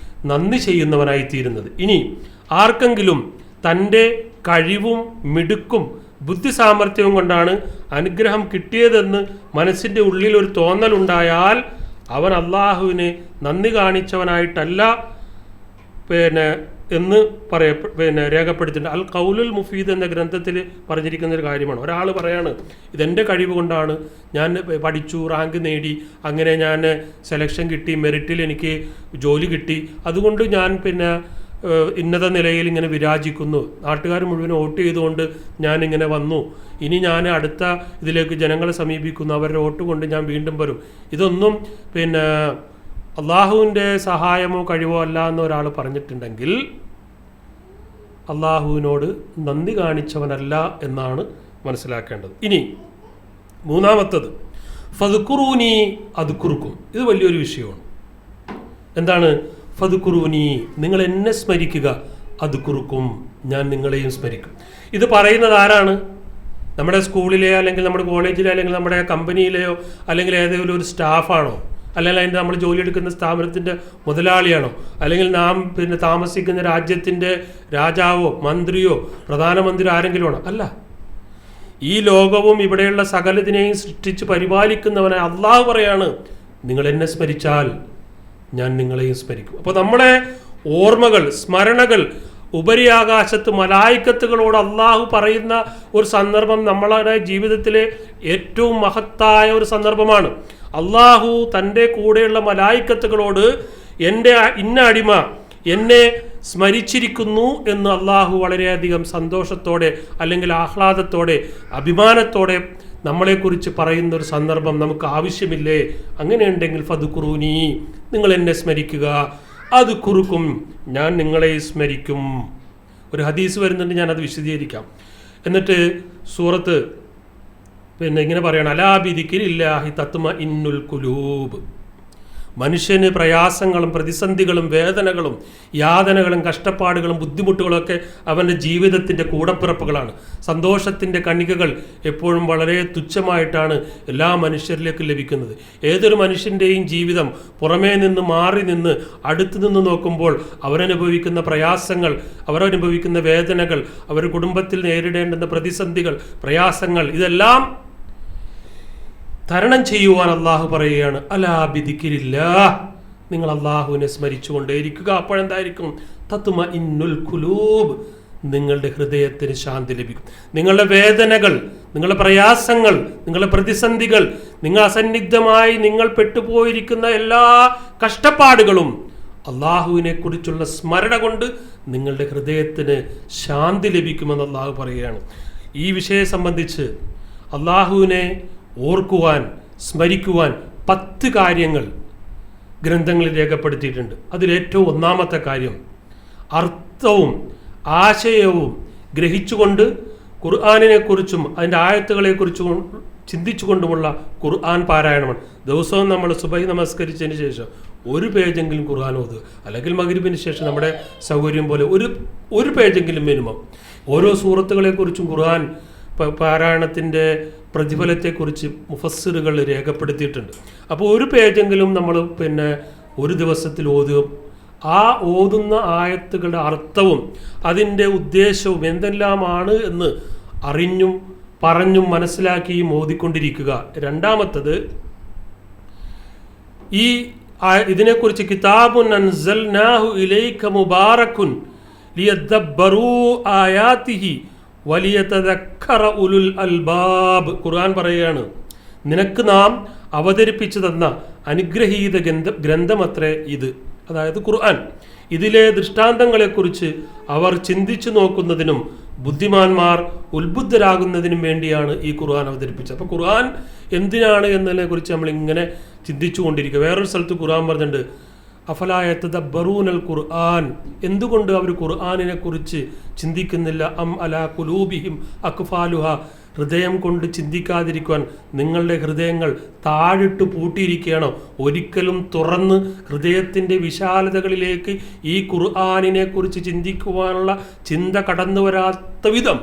നന്ദി ചെയ്യുന്നവനായിത്തീരുന്നത്. ഇനി ആർക്കെങ്കിലും തൻ്റെ കഴിവും മിടുക്കും ബുദ്ധി സാമർഥ്യവും കൊണ്ടാണ് അനുഗ്രഹം കിട്ടിയതെന്ന് മനസ്സിൻ്റെ ഉള്ളിൽ ഒരു തോന്നലുണ്ടായാൽ അവൻ അള്ളാഹുവിനെ നന്ദി കാണിച്ചവനായിട്ടല്ല എന്ന് രേഖപ്പെടുത്തിയിട്ടുണ്ട്. അൽ ഖൗലുൽ മുഫീദ് എന്ന ഗ്രന്ഥത്തിൽ പറഞ്ഞിരിക്കുന്ന ഒരു കാര്യമാണ്. ഒരാൾ പറയാണ് ഇതെൻ്റെ കഴിവ് കൊണ്ടാണ്, ഞാൻ പഠിച്ചു, റാങ്ക് നേടി, അങ്ങനെ ഞാൻ സെലക്ഷൻ കിട്ടി, മെറിറ്റിൽ എനിക്ക് ജോലി കിട്ടി, അതുകൊണ്ട് ഞാൻ ഉന്നത നിലയിൽ ഇങ്ങനെ വിരാജിക്കുന്നു, നാട്ടുകാർ മുഴുവൻ വോട്ട് ചെയ്തുകൊണ്ട് ഞാനിങ്ങനെ വന്നു, ഇനി ഞാൻ അടുത്ത ഇതിലേക്ക് ജനങ്ങളെ സമീപിക്കുന്നു, അവരുടെ വോട്ട് കൊണ്ട് ഞാൻ വീണ്ടും വരും. ഇതൊന്നും അള്ളാഹുവിൻ്റെ സഹായമോ കഴിവോ അല്ല എന്ന് ഒരാൾ പറഞ്ഞിട്ടുണ്ടെങ്കിൽ അള്ളാഹുവിനോട് നന്ദി കാണിച്ചവനല്ല എന്നാണ് മനസ്സിലാക്കേണ്ടത്. ഇനി മൂന്നാമത്തത് ഫദ്കുറൂനി അദ്കുറുക്കും. ഇത് വലിയൊരു വിഷയമാണ്. എന്താണ് ഫദ്കുറൂനി? നിങ്ങൾ എന്നെ സ്മരിക്കുക, അദ്കുറുക്കും, ഞാൻ നിങ്ങളെയും സ്മരിക്കും. ഇത് പറയുന്നത് ആരാണ്? നമ്മുടെ സ്കൂളിലെയോ അല്ലെങ്കിൽ നമ്മുടെ കോളേജിലെയോ അല്ലെങ്കിൽ നമ്മുടെ കമ്പനിയിലെയോ അല്ലെങ്കിൽ ഏതെങ്കിലും ഒരു സ്റ്റാഫാണോ? അല്ലെങ്കിൽ അതിൻ്റെ നമ്മൾ ജോലിയെടുക്കുന്ന സ്ഥാപനത്തിൻ്റെ മുതലാളിയാണോ? അല്ലെങ്കിൽ നാം താമസിക്കുന്ന രാജ്യത്തിൻ്റെ രാജാവോ മന്ത്രിയോ പ്രധാനമന്ത്രി ആരെങ്കിലും ആണോ? അല്ല. ഈ ലോകവും ഇവിടെയുള്ള സകലതിനെയും സൃഷ്ടിച്ച് പരിപാലിക്കുന്നവനായ അള്ളാഹു പറയാണ് നിങ്ങൾ എന്നെ സ്മരിച്ചാൽ ഞാൻ നിങ്ങളെയും സ്മരിക്കും. അപ്പോൾ നമ്മളെ ഓർമ്മകൾ, സ്മരണകൾ ഉപരിയാകാശത്ത് മലായിക്കത്തുകളോട് അള്ളാഹു പറയുന്ന ഒരു സന്ദർഭം നമ്മളുടെ ജീവിതത്തിലെ ഏറ്റവും മഹത്തായ ഒരു സന്ദർഭമാണ്. അള്ളാഹു തൻ്റെ കൂടെയുള്ള മലായിക്കത്തുകളോട് എൻ്റെ ഇന്ന അടിമ എന്നെ സ്മരിച്ചിരിക്കുന്നു എന്ന് അള്ളാഹു വളരെയധികം സന്തോഷത്തോടെ അല്ലെങ്കിൽ ആഹ്ലാദത്തോടെ അഭിമാനത്തോടെ നമ്മളെക്കുറിച്ച് പറയുന്ന ഒരു സന്ദർഭം നമുക്ക് ആവശ്യമില്ലേ? അങ്ങനെയുണ്ടെങ്കിൽ ഫദ്കുറൂനി, നിങ്ങൾ എന്നെ സ്മരിക്കുക, അത് കുറുക്കും, ഞാൻ നിങ്ങളെ സ്മരിക്കും. ഒരു ഹദീസ് വരുന്നുണ്ട്, ഞാനത് വിശദീകരിക്കാം. എന്നിട്ട് സൂറത്ത് ഇങ്ങനെ പറയണം, അലാ ബിദിക്രില്ലാഹി തത്മഇന്നുൽ ഖുലൂബ്. മനുഷ്യന് പ്രയാസങ്ങളും പ്രതിസന്ധികളും വേദനകളും യാതനകളും കഷ്ടപ്പാടുകളും ബുദ്ധിമുട്ടുകളും ഒക്കെ അവൻ്റെ ജീവിതത്തിൻ്റെ കൂടപ്പിറപ്പുകളാണ്. സന്തോഷത്തിൻ്റെ കണികകൾ എപ്പോഴും വളരെ തുച്ഛമായിട്ടാണ് എല്ലാ മനുഷ്യരിലേക്കും ലഭിക്കുന്നത്. ഏതൊരു മനുഷ്യൻ്റെയും ജീവിതം പുറമേ നിന്ന് മാറി നിന്ന് അടുത്തു നിന്ന് നോക്കുമ്പോൾ അവരനുഭവിക്കുന്ന പ്രയാസങ്ങൾ, അവരനുഭവിക്കുന്ന വേദനകൾ, അവരുടെ കുടുംബത്തിൽ നേരിടേണ്ടുന്ന പ്രതിസന്ധികൾ, പ്രയാസങ്ങൾ, ഇതെല്ലാം തരണം ചെയ്യുവാൻ അള്ളാഹു പറയുകയാണ്, അലാ ബിദിക്രില്ലാഹ്, നിങ്ങൾ അള്ളാഹുവിനെ സ്മരിച്ചുകൊണ്ടേയിരിക്കുക. അപ്പോഴെന്തായിരിക്കും? തത്മഇന്നുൽ ഖുലൂബ്, നിങ്ങളുടെ ഹൃദയത്തിന് ശാന്തി ലഭിക്കും. നിങ്ങളുടെ വേദനകൾ, നിങ്ങളുടെ പ്രയാസങ്ങൾ, നിങ്ങളുടെ പ്രതിസന്ധികൾ, നിങ്ങൾ അസന്നിഗ്ധമായി നിങ്ങൾ പെട്ടുപോയിരിക്കുന്ന എല്ലാ കഷ്ടപ്പാടുകളും അള്ളാഹുവിനെ കുറിച്ചുള്ള സ്മരണ കൊണ്ട് നിങ്ങളുടെ ഹൃദയത്തിന് ശാന്തി ലഭിക്കുമെന്ന് അള്ളാഹു പറയുകയാണ്. ഈ വിഷയം സംബന്ധിച്ച് അള്ളാഹുവിനെ ഓർക്കുവാൻ, സ്മരിക്കുവാൻ 10 കാര്യങ്ങൾ ഗ്രന്ഥങ്ങളിൽ രേഖപ്പെടുത്തിയിട്ടുണ്ട്. അതിലേറ്റവും ഒന്നാമത്തെ കാര്യം അർത്ഥവും ആശയവും ഗ്രഹിച്ചുകൊണ്ട് ഖുർആനിനെക്കുറിച്ചും അതിൻ്റെ ആയത്തുകളെക്കുറിച്ചും ചിന്തിച്ചുകൊണ്ടുമുള്ള ഖുർആൻ പാരായണമാണ്. ദിവസവും നമ്മൾ സുബഹി നമസ്കരിച്ചതിന് ശേഷം ഒരു പേജെങ്കിലും ഖുർആൻ ഓതുക, അല്ലെങ്കിൽ മഗ്രിബിന് ശേഷം നമ്മുടെ സൗകര്യം പോലെ ഒരു പേജെങ്കിലും മിനിമം. ഓരോ സൂറത്തുകളെക്കുറിച്ചും ഖുർആൻ പാരായണത്തിൻ്റെ പ്രതിഫലത്തെക്കുറിച്ച് മുഫസ്സിറുകൾ രേഖപ്പെടുത്തിയിട്ടുണ്ട്. അപ്പോൾ ഒരു പേജെങ്കിലും നമ്മൾ ഒരു ദിവസത്തിൽ ഓതുക. ആ ഓതുന്ന ആയത്തുകളുടെ അർത്ഥവും അതിൻ്റെ ഉദ്ദേശവും എന്തെല്ലാമാണ് എന്ന് അറിഞ്ഞും പറഞ്ഞും മനസ്സിലാക്കിയും ഓതിക്കൊണ്ടിരിക്കുക. രണ്ടാമത്തത്, ഇതിനെക്കുറിച്ച് കിതാബുൻ അൻസൽനാഹു ഇലൈക മുബാറകുൻ ലിയദബ്ബറൂ ആയാതിഹി വലിയതദക്കറ ഉലുൽ അൽബാബ്. ഖുർആൻ പറയുകയാണ്, നിനക്ക് നാം അവതരിപ്പിച്ചു തന്ന അനുഗ്രഹീത ഗ്രന്ഥമത്രേ ഇത്, അതായത് ഖുർആൻ. ഇതിലെ ദൃഷ്ടാന്തങ്ങളെക്കുറിച്ച് അവർ ചിന്തിച്ചു നോക്കുന്നതിനും ബുദ്ധിമാന്മാർ ഉത്ബുദ്ധരാകുന്നതിനും വേണ്ടിയാണ് ഈ ഖുർആൻ അവതരിപ്പിച്ചത്. അപ്പോൾ ഖുർആൻ എന്തിനാണ് എന്നതിനെ കുറിച്ച് നമ്മൾ ഇങ്ങനെ ചിന്തിച്ചു കൊണ്ടിരിക്കുക. വേറൊരു സ്ഥലത്ത് ഖുർആൻ പറഞ്ഞിട്ടുണ്ട്, അഫലാ യതദബ്ബറൂനൽ ഖുർആൻ, എന്തുകൊണ്ട് അവർ ഖുർആനിനെ കുറിച്ച് ചിന്തിക്കുന്നില്ല? അം അലാ ഖുലൂബിഹിം അക്ഫാലുഹ, ഹൃദയം കൊണ്ട് ചിന്തിക്കാതിരിക്കുവാൻ നിങ്ങളുടെ ഹൃദയങ്ങൾ താഴിട്ട് പൂട്ടിയിരിക്കുകയാണോ? ഒരിക്കലും തുറന്ന് ഹൃദയത്തിൻ്റെ വിശാലതകളിലേക്ക് ഈ ഖുർആനിനെ കുറിച്ച് ചിന്തിക്കുവാനുള്ള ചിന്ത കടന്നു വരാത്ത വിധം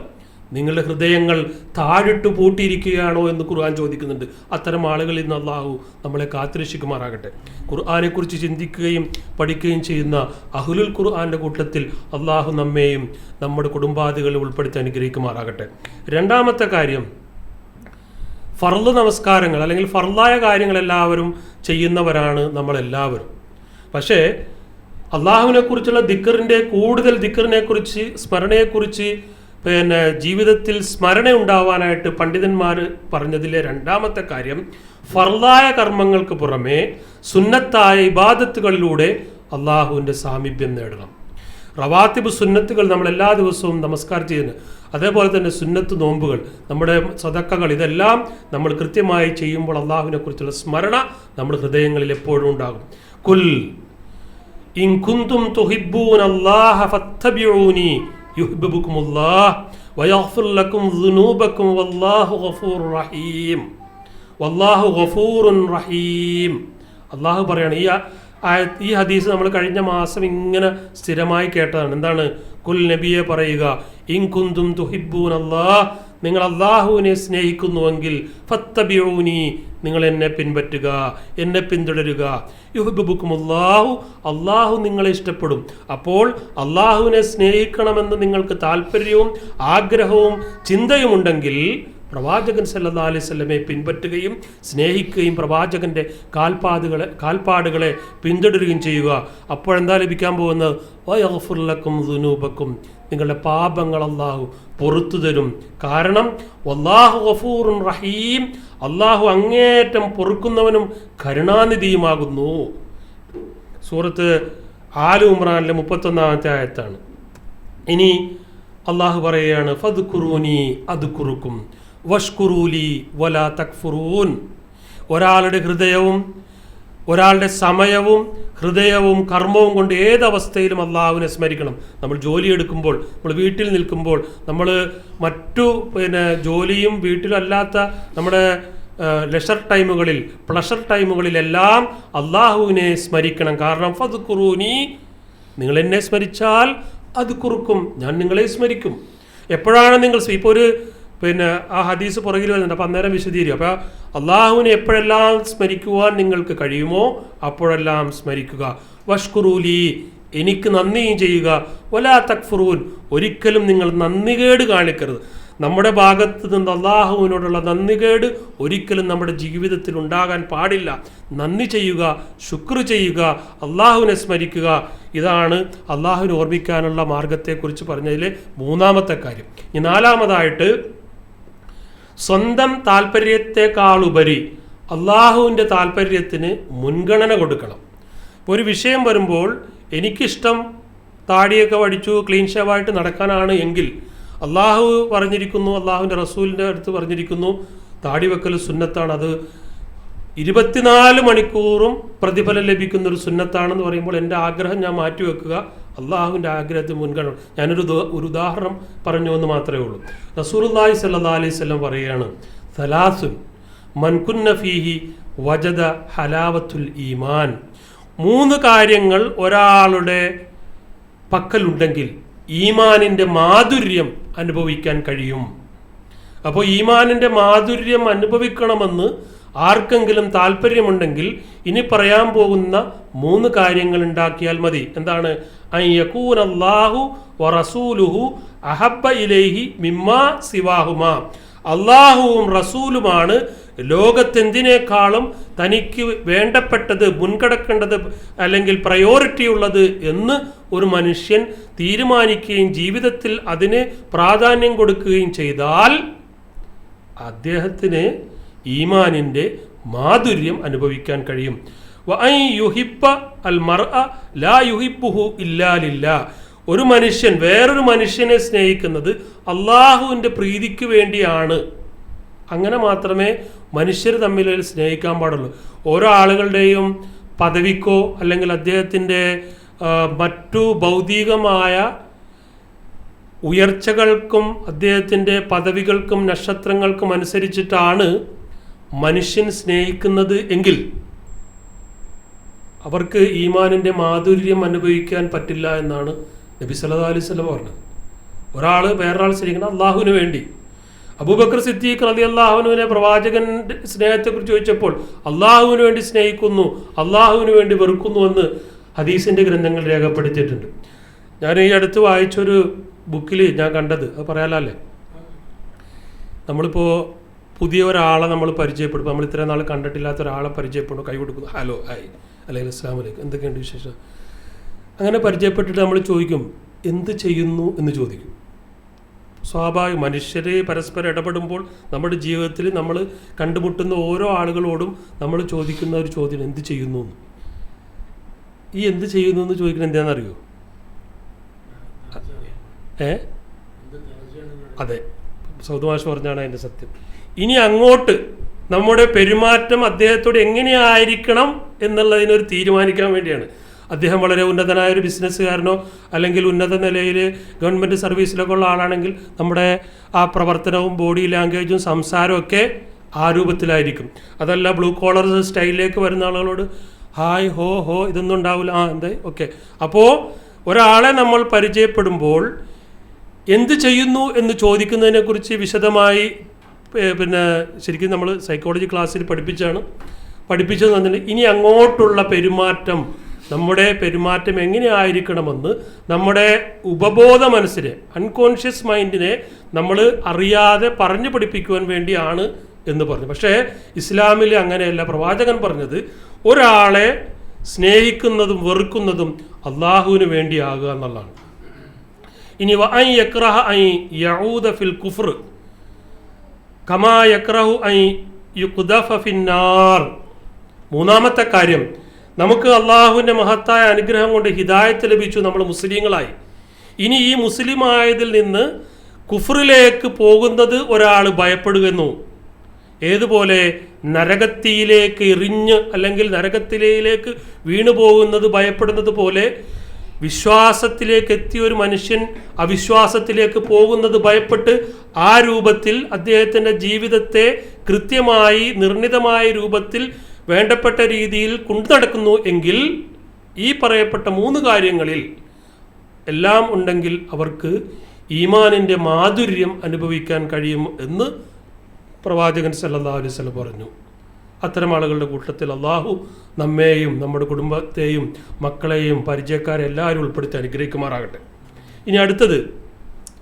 നിങ്ങളുടെ ഹൃദയങ്ങൾ താഴിട്ട് പൂട്ടിയിരിക്കുകയാണോ എന്ന് ഖുർആൻ ചോദിക്കുന്നുണ്ട്. അത്തരം ആളുകളിൽ നിന്ന് അള്ളാഹു നമ്മളെ കാത്തുരക്ഷിക്കുമാറാകട്ടെ. ഖുർആനെക്കുറിച്ച് ചിന്തിക്കുകയും പഠിക്കുകയും ചെയ്യുന്ന അഹ്ലുൽ ഖുർആൻ്റെ കൂട്ടത്തിൽ അള്ളാഹു നമ്മെയും നമ്മുടെ കുടുംബാദികളെ ഉൾപ്പെടുത്തി അനുഗ്രഹിക്കുമാറാകട്ടെ. രണ്ടാമത്തെ കാര്യം, ഫർള് നമസ്കാരങ്ങൾ അല്ലെങ്കിൽ ഫർളായ കാര്യങ്ങളെല്ലാവരും ചെയ്യുന്നവരാണ് നമ്മളെല്ലാവരും. പക്ഷേ അള്ളാഹുവിനെക്കുറിച്ചുള്ള ദിക്റിൻ്റെ കൂടുതൽ ദിക്റിനെക്കുറിച്ച് സ്മരണയെക്കുറിച്ച് ജീവിതത്തിൽ സ്മരണ ഉണ്ടാവാനായിട്ട് പണ്ഡിതന്മാർ പറഞ്ഞതിലെ രണ്ടാമത്തെ കാര്യം, ഫർളായ കർമ്മങ്ങൾക്ക് പുറമെ സുന്നത്തായ ഇബാദത്തുകളിലൂടെ അള്ളാഹുവിൻ്റെ സാമീപ്യം നേടണം. റവാത്തിബ് സുന്നത്തുകൾ നമ്മൾ എല്ലാ ദിവസവും നമസ്കാരം ചെയ്യുന്നു. അതേപോലെ തന്നെ സുന്നത്ത് നോമ്പുകൾ, നമ്മുടെ സദക്കകൾ, ഇതെല്ലാം നമ്മൾ കൃത്യമായി ചെയ്യുമ്പോൾ അള്ളാഹുവിനെ കുറിച്ചുള്ള സ്മരണ നമ്മുടെ ഹൃദയങ്ങളിൽ എപ്പോഴും ഉണ്ടാകും. കുൽ ഇൻ കുന്തും തുഹിബ്ബൂനല്ലാഹ ഫത്തബിഊനി യുഹ്ബിബുകുമുല്ലാഹ് വയഗ്ഫിർ ലക്കും ദുനൂബക്കും വല്ലാഹു ഗഫൂറുർ റഹീം. വല്ലാഹു ഗഫൂറുൻ റഹീം. അള്ളാഹു പറയാണ്, ഈ ഹദീസ് നമ്മൾ കഴിഞ്ഞ മാസം ഇങ്ങനെ സ്ഥിരമായി കേട്ടതാണ്. എന്താണ്? കുൽ നബിയെ പറയുക, ഇൻ കുന്തും തുഹിബ്ബൂനല്ലാഹ്, നിങ്ങൾ അള്ളാഹുവിനെ സ്നേഹിക്കുന്നുവെങ്കിൽ ഫത്തബിഊനി, നിങ്ങൾ എന്നെ പിൻപറ്റുക, എന്നെ പിന്തുടരുക. യുഹ്ബിബുകുമുല്ലാഹു, അള്ളാഹു നിങ്ങളെ ഇഷ്ടപ്പെടും. അപ്പോൾ അള്ളാഹുവിനെ സ്നേഹിക്കണമെന്ന് നിങ്ങൾക്ക് താല്പര്യവും ആഗ്രഹവും ചിന്തയുമുണ്ടെങ്കിൽ പ്രവാചകൻ സല്ലല്ലാഹു അലൈഹി വസല്ലമയെ പിൻപറ്റുകയും സ്നേഹിക്കുകയും പ്രവാചകൻ്റെ കാൽപ്പാടുകളെ പിന്തുടരുകയും ചെയ്യുക. അപ്പോഴെന്താ ലഭിക്കാൻ പോകുന്നത്? വയഗ്ഫിർ ലക്കും ദുനൂബക്കും, നിങ്ങളുടെ പാപങ്ങൾ അള്ളാഹു പൊറുത്തു തരും. കാരണം വല്ലാഹു ഗഫൂറുൻ റഹീം, അള്ളാഹു അങ്ങേയറ്റം പൊറുക്കുന്നവനും കരുണാനിധിയുമാകുന്നു. സൂറത്ത് ആലു ഇമ്രാനിലെ 31-ാമത്തെ ആയത്താണ്. ഇനി അള്ളാഹു പറയുകയാണ്, ഫദ്കുറൂനി അദ്കുറുക്കും വഷ്കുറൂലി വലാ തക്ഫുറൂൻ. ഒരാളുടെ ഹൃദയവും ഒരാളുടെ സമയവും ഹൃദയവും കർമ്മവും കൊണ്ട് ഏതവസ്ഥയിലും അള്ളാഹുവിനെ സ്മരിക്കണം. നമ്മൾ ജോലിയെടുക്കുമ്പോൾ, നമ്മൾ വീട്ടിൽ നിൽക്കുമ്പോൾ, നമ്മൾ മറ്റു ജോലിയും വീട്ടിലല്ലാത്ത നമ്മുടെ ലെഷർ ടൈമുകളിൽ, പ്ലഷർ ടൈമുകളിലെല്ലാം അള്ളാഹുവിനെ സ്മരിക്കണം. കാരണം ഫദ്കുറൂനി, നിങ്ങൾ എന്നെ സ്മരിച്ചാൽ അത് കുറുക്കും, ഞാൻ നിങ്ങളെ സ്മരിക്കും. എപ്പോഴാണ് നിങ്ങൾ ഇപ്പോൾ ഒരു ആ ഹദീസ് പുറകിൽ വരുന്നുണ്ട്, അപ്പോൾ അന്നേരം വിശദീകരിക്കും. അപ്പോൾ അള്ളാഹുവിനെ എപ്പോഴെല്ലാം സ്മരിക്കുവാൻ നിങ്ങൾക്ക് കഴിയുമോ അപ്പോഴെല്ലാം സ്മരിക്കുക. വഷ്കുറൂലി, എനിക്ക് നന്ദിയും ചെയ്യുക. വലാ തക്ഫുറൂൻ, ഒരിക്കലും നിങ്ങൾ നന്ദികേട് കാണിക്കരുത്. നമ്മുടെ ഭാഗത്ത് നിന്ന് അള്ളാഹുവിനോടുള്ള നന്ദികേട് ഒരിക്കലും നമ്മുടെ ജീവിതത്തിൽ ഉണ്ടാകാൻ പാടില്ല. നന്ദി ചെയ്യുക, ശുക്ർ ചെയ്യുക, അള്ളാഹുവിനെ സ്മരിക്കുക. ഇതാണ് അള്ളാഹുവിനെ ഓർമ്മിക്കാനുള്ള മാർഗത്തെക്കുറിച്ച് പറഞ്ഞതിലെ മൂന്നാമത്തെ കാര്യം. ഇനി നാലാമതായിട്ട്, സ്വന്തം താല്പര്യത്തെക്കാളുപരി അള്ളാഹുവിൻ്റെ താല്പര്യത്തിന് മുൻഗണന കൊടുക്കണം. ഇപ്പോൾ ഒരു വിഷയം വരുമ്പോൾ എനിക്കിഷ്ടം താടിയൊക്കെ വടിച്ചു ക്ലീൻ ഷേവായിട്ട് നടക്കാനാണ് എങ്കിൽ അള്ളാഹു പറഞ്ഞിരിക്കുന്നു, അള്ളാഹുവിൻ്റെ റസൂലിൻ്റെ അടുത്ത് പറഞ്ഞിരിക്കുന്നു, താടി വെക്കൽ സുന്നത്താണ്, അത് 24 മണിക്കൂറും പ്രതിഫലം ലഭിക്കുന്ന ഒരു സുന്നത്താണെന്ന് പറയുമ്പോൾ എൻ്റെ ആഗ്രഹം ഞാൻ മാറ്റിവെക്കുക, അള്ളാഹുവിൻ്റെ ആഗ്രഹത്തിന് മുൻഗണന. ഞാനൊരു ഉദാഹരണം പറഞ്ഞു എന്ന് മാത്രമേ ഉള്ളൂ. റസൂലുള്ളാഹി സ്വല്ലല്ലാഹു അലൈഹി വസല്ലം പറയുകയാണ്, സലാസുൻ മൻ കുന്ന ഫീഹി വജദ ഹലാവത്തുൽ ഈമാൻ. 3 കാര്യങ്ങൾ ഒരാളുടെ പക്കലുണ്ടെങ്കിൽ ഈമാനിൻ്റെ മാധുര്യം അനുഭവിക്കാൻ കഴിയും. അപ്പോൾ ഈമാനിൻ്റെ മാധുര്യം അനുഭവിക്കണമെന്ന് ആർക്കെങ്കിലും താല്പര്യമുണ്ടെങ്കിൽ ഇനി പറയാൻ പോകുന്ന 3 കാര്യങ്ങൾ ഉണ്ടാക്കിയാൽ മതി. എന്താണ്? അൻ യകൂന അല്ലാഹു വറസൂലുഹു അഹബ്ബ ഇലൈഹി മിമ്മാ സിവാഹുമാ. അള്ളാഹുവും റസൂലുമാണ് ലോകത്തെന്തിനേക്കാളും തനിക്ക് വേണ്ടപ്പെട്ടത്, മുൻകടക്കേണ്ടത് അല്ലെങ്കിൽ പ്രയോറിറ്റി ഉള്ളത് എന്ന് ഒരു മനുഷ്യൻ തീരുമാനിക്കുകയും ജീവിതത്തിൽ അതിന് പ്രാധാന്യം കൊടുക്കുകയും ചെയ്താൽ അദ്ദേഹത്തിന് ഈമാനിൻ്റെ മാധുര്യം അനുഭവിക്കാൻ കഴിയും. വഅൻ യുഹിബ്ബ അൽ മർഅ ലാ യുഹിബ്ബുഹു ഇല്ലാ ലില്ലാ. ഒരു മനുഷ്യൻ വേറൊരു മനുഷ്യനെ സ്നേഹിക്കുന്നത് അള്ളാഹുവിൻ്റെ പ്രീതിക്ക് വേണ്ടിയാണ്. അങ്ങനെ മാത്രമേ മനുഷ്യർ തമ്മിൽ സ്നേഹിക്കാൻ പാടുള്ളൂ. ഓരോ ആളുകളുടെയും പദവിക്കോ അല്ലെങ്കിൽ അദ്ദേഹത്തിൻ്റെ മറ്റു ഭൗതികമായ ഉയർച്ചകൾക്കും അദ്ദേഹത്തിൻ്റെ പദവികൾക്കും നക്ഷത്രങ്ങൾക്കും അനുസരിച്ചിട്ടാണ് മനുഷ്യൻ സ്നേഹിക്കുന്നത് എങ്കിൽ അവർക്ക് ഈമാനിൻ്റെ മാധുര്യം അനുഭവിക്കാൻ പറ്റില്ല എന്നാണ് നബി സല്ലല്ലാഹു അലൈഹി വസല്ലം പറഞ്ഞത്. ഒരാൾ വേറൊരാൾ സ്നേഹിക്കണം അള്ളാഹുവിന് വേണ്ടി. അബൂബക്കർ സിദ്ദീഖ് റളിയല്ലാഹു അൻഹുവിനെ പ്രവാചകന്റെ സ്നേഹത്തെക്കുറിച്ച് ചോദിച്ചപ്പോൾ അള്ളാഹുവിന് വേണ്ടി സ്നേഹിക്കുന്നു, അള്ളാഹുവിന് വേണ്ടി വെറുക്കുന്നു എന്ന് ഹദീസിൻ്റെ ഗ്രന്ഥങ്ങൾ രേഖപ്പെടുത്തിയിട്ടുണ്ട്. ഞാൻ ഈ അടുത്ത് വായിച്ചൊരു ബുക്കിൽ ഞാൻ കണ്ടത്, അത് പറയാലല്ലേ, നമ്മളിപ്പോൾ പുതിയ ഒരാളെ നമ്മൾ പരിചയപ്പെടും, നമ്മൾ ഇത്രയും നാൾ കണ്ടിട്ടില്ലാത്ത ഒരാളെ പരിചയപ്പെടും, കൈ കൊടുക്കുന്നു, ഹലോ ഹായ് അല്ലെങ്കിൽ അസ്സലാമു അലൈക്കും, എന്തൊക്കെയുണ്ട് വിശേഷം, അങ്ങനെ പരിചയപ്പെട്ടിട്ട് നമ്മൾ ചോദിക്കും എന്ത് ചെയ്യുന്നു എന്ന് ചോദിക്കും. സ്വാഭാവികം, മനുഷ്യർ പരസ്പരം ഇടപെടുമ്പോൾ നമ്മുടെ ജീവിതത്തിൽ നമ്മൾ കണ്ടുമുട്ടുന്ന ഓരോ ആളുകളോടും നമ്മൾ ചോദിക്കുന്ന ഒരു ചോദ്യം എന്ത് ചെയ്യുന്നു. ഈ എന്ത് ചെയ്യുന്നു എന്ന് ചോദിക്കുന്നത് എന്താണെന്നറിയോ? അതെ, സൗദ് മാഷ് പറഞ്ഞാണ് അതിൻ്റെ സത്യം. ഇനി അങ്ങോട്ട് നമ്മുടെ പെരുമാറ്റം അദ്ദേഹത്തോട് എങ്ങനെയായിരിക്കണം എന്നുള്ളതിനൊരു തീരുമാനിക്കാൻ വേണ്ടിയാണ്. അദ്ദേഹം വളരെ ഉന്നതനായൊരു ബിസിനസ്സുകാരനോ അല്ലെങ്കിൽ ഉന്നത നിലയിൽ ഗവൺമെൻറ് സർവീസിലൊക്കെ ഉള്ള ആളാണെങ്കിൽ നമ്മുടെ ആ പ്രവർത്തനവും ബോഡി ലാംഗ്വേജും സംസാരവും ഒക്കെ ആ രൂപത്തിലായിരിക്കും. അതല്ല ബ്ലൂ കോളർ സ്റ്റൈലിലേക്ക് വരുന്ന ആളുകളോട് ഹായ് ഹോ ഹോ ഇതൊന്നും ഉണ്ടാവില്ല, എന്തായി ഓക്കെ. അപ്പോൾ ഒരാളെ നമ്മൾ പരിചയപ്പെടുമ്പോൾ എന്ത് ചെയ്യുന്നു എന്ന് ചോദിക്കുന്നതിനെക്കുറിച്ച് വിശദമായി ശരിക്കും നമ്മൾ സൈക്കോളജി ക്ലാസ്സിൽ പഠിപ്പിച്ചത് തന്നില്ല. ഇനി അങ്ങോട്ടുള്ള പെരുമാറ്റം, നമ്മുടെ പെരുമാറ്റം എങ്ങനെയായിരിക്കണമെന്ന് നമ്മുടെ ഉപബോധ മനസ്സിനെ, അൺകോൺഷ്യസ് മൈൻഡിനെ നമ്മൾ അറിയാതെ പറഞ്ഞു പഠിപ്പിക്കുവാൻ വേണ്ടിയാണ് എന്ന് പറഞ്ഞു. പക്ഷേ ഇസ്ലാമിൽ അങ്ങനെയല്ല. പ്രവാചകൻ പറഞ്ഞത് ഒരാളെ സ്നേഹിക്കുന്നതും വെറുക്കുന്നതും അള്ളാഹുവിന് വേണ്ടിയാകുക എന്നുള്ളതാണ്. ഇനി വഅൻ യക്റഹ അൻ യഊദ ഫിൽ കുഫ്ർ കമാ യക്റഹു അൻ യുഖ്ദഫ ഫിന്നാർ. മൂന്നാമത്തെ കാര്യം, നമുക്ക് അള്ളാഹുവിൻ്റെ മഹത്തായ അനുഗ്രഹം കൊണ്ട് ഹിദായത്ത് ലഭിച്ചു, നമ്മൾ മുസ്ലിങ്ങളായി. ഇനി ഈ മുസ്ലിം ആയതിൽ നിന്ന് കുഫറിലേക്ക് പോകുന്നത് ഒരാൾ ഭയപ്പെടുന്നു. ഏതുപോലെ നരകത്തിയിലേക്ക് എറിഞ്ഞ് അല്ലെങ്കിൽ നരകത്തിലേക്ക് വീണു പോകുന്നത് ഭയപ്പെടുന്നത് പോലെ വിശ്വാസത്തിലേക്ക് എത്തിയ ഒരു മനുഷ്യൻ അവിശ്വാസത്തിലേക്ക് പോകുന്നത് ഭയപ്പെട്ട് ആ രൂപത്തിൽ അദ്ദേഹത്തിൻ്റെ ജീവിതത്തെ കൃത്യമായി നിർണിതമായ രൂപത്തിൽ വേണ്ടപ്പെട്ട രീതിയിൽ കൊണ്ടുനടക്കുന്നു എങ്കിൽ ഈ പറയപ്പെട്ട 3 കാര്യങ്ങളിൽ എല്ലാം ഉണ്ടെങ്കിൽ അവർക്ക് ഈമാനിൻ്റെ മാധുര്യം അനുഭവിക്കാൻ കഴിയും എന്ന് പ്രവാചകൻ സല്ലല്ലാഹു അലൈഹി വസല്ലം പറഞ്ഞു. അത്തരം ആളുകളുടെ കൂട്ടത്തിൽ അള്ളാഹു നമ്മെയും നമ്മുടെ കുടുംബത്തെയും മക്കളെയും പരിചയക്കാരെ എല്ലാവരും ഉൾപ്പെടുത്തി അനുഗ്രഹിക്കുമാറാകട്ടെ. ഇനി അടുത്തത്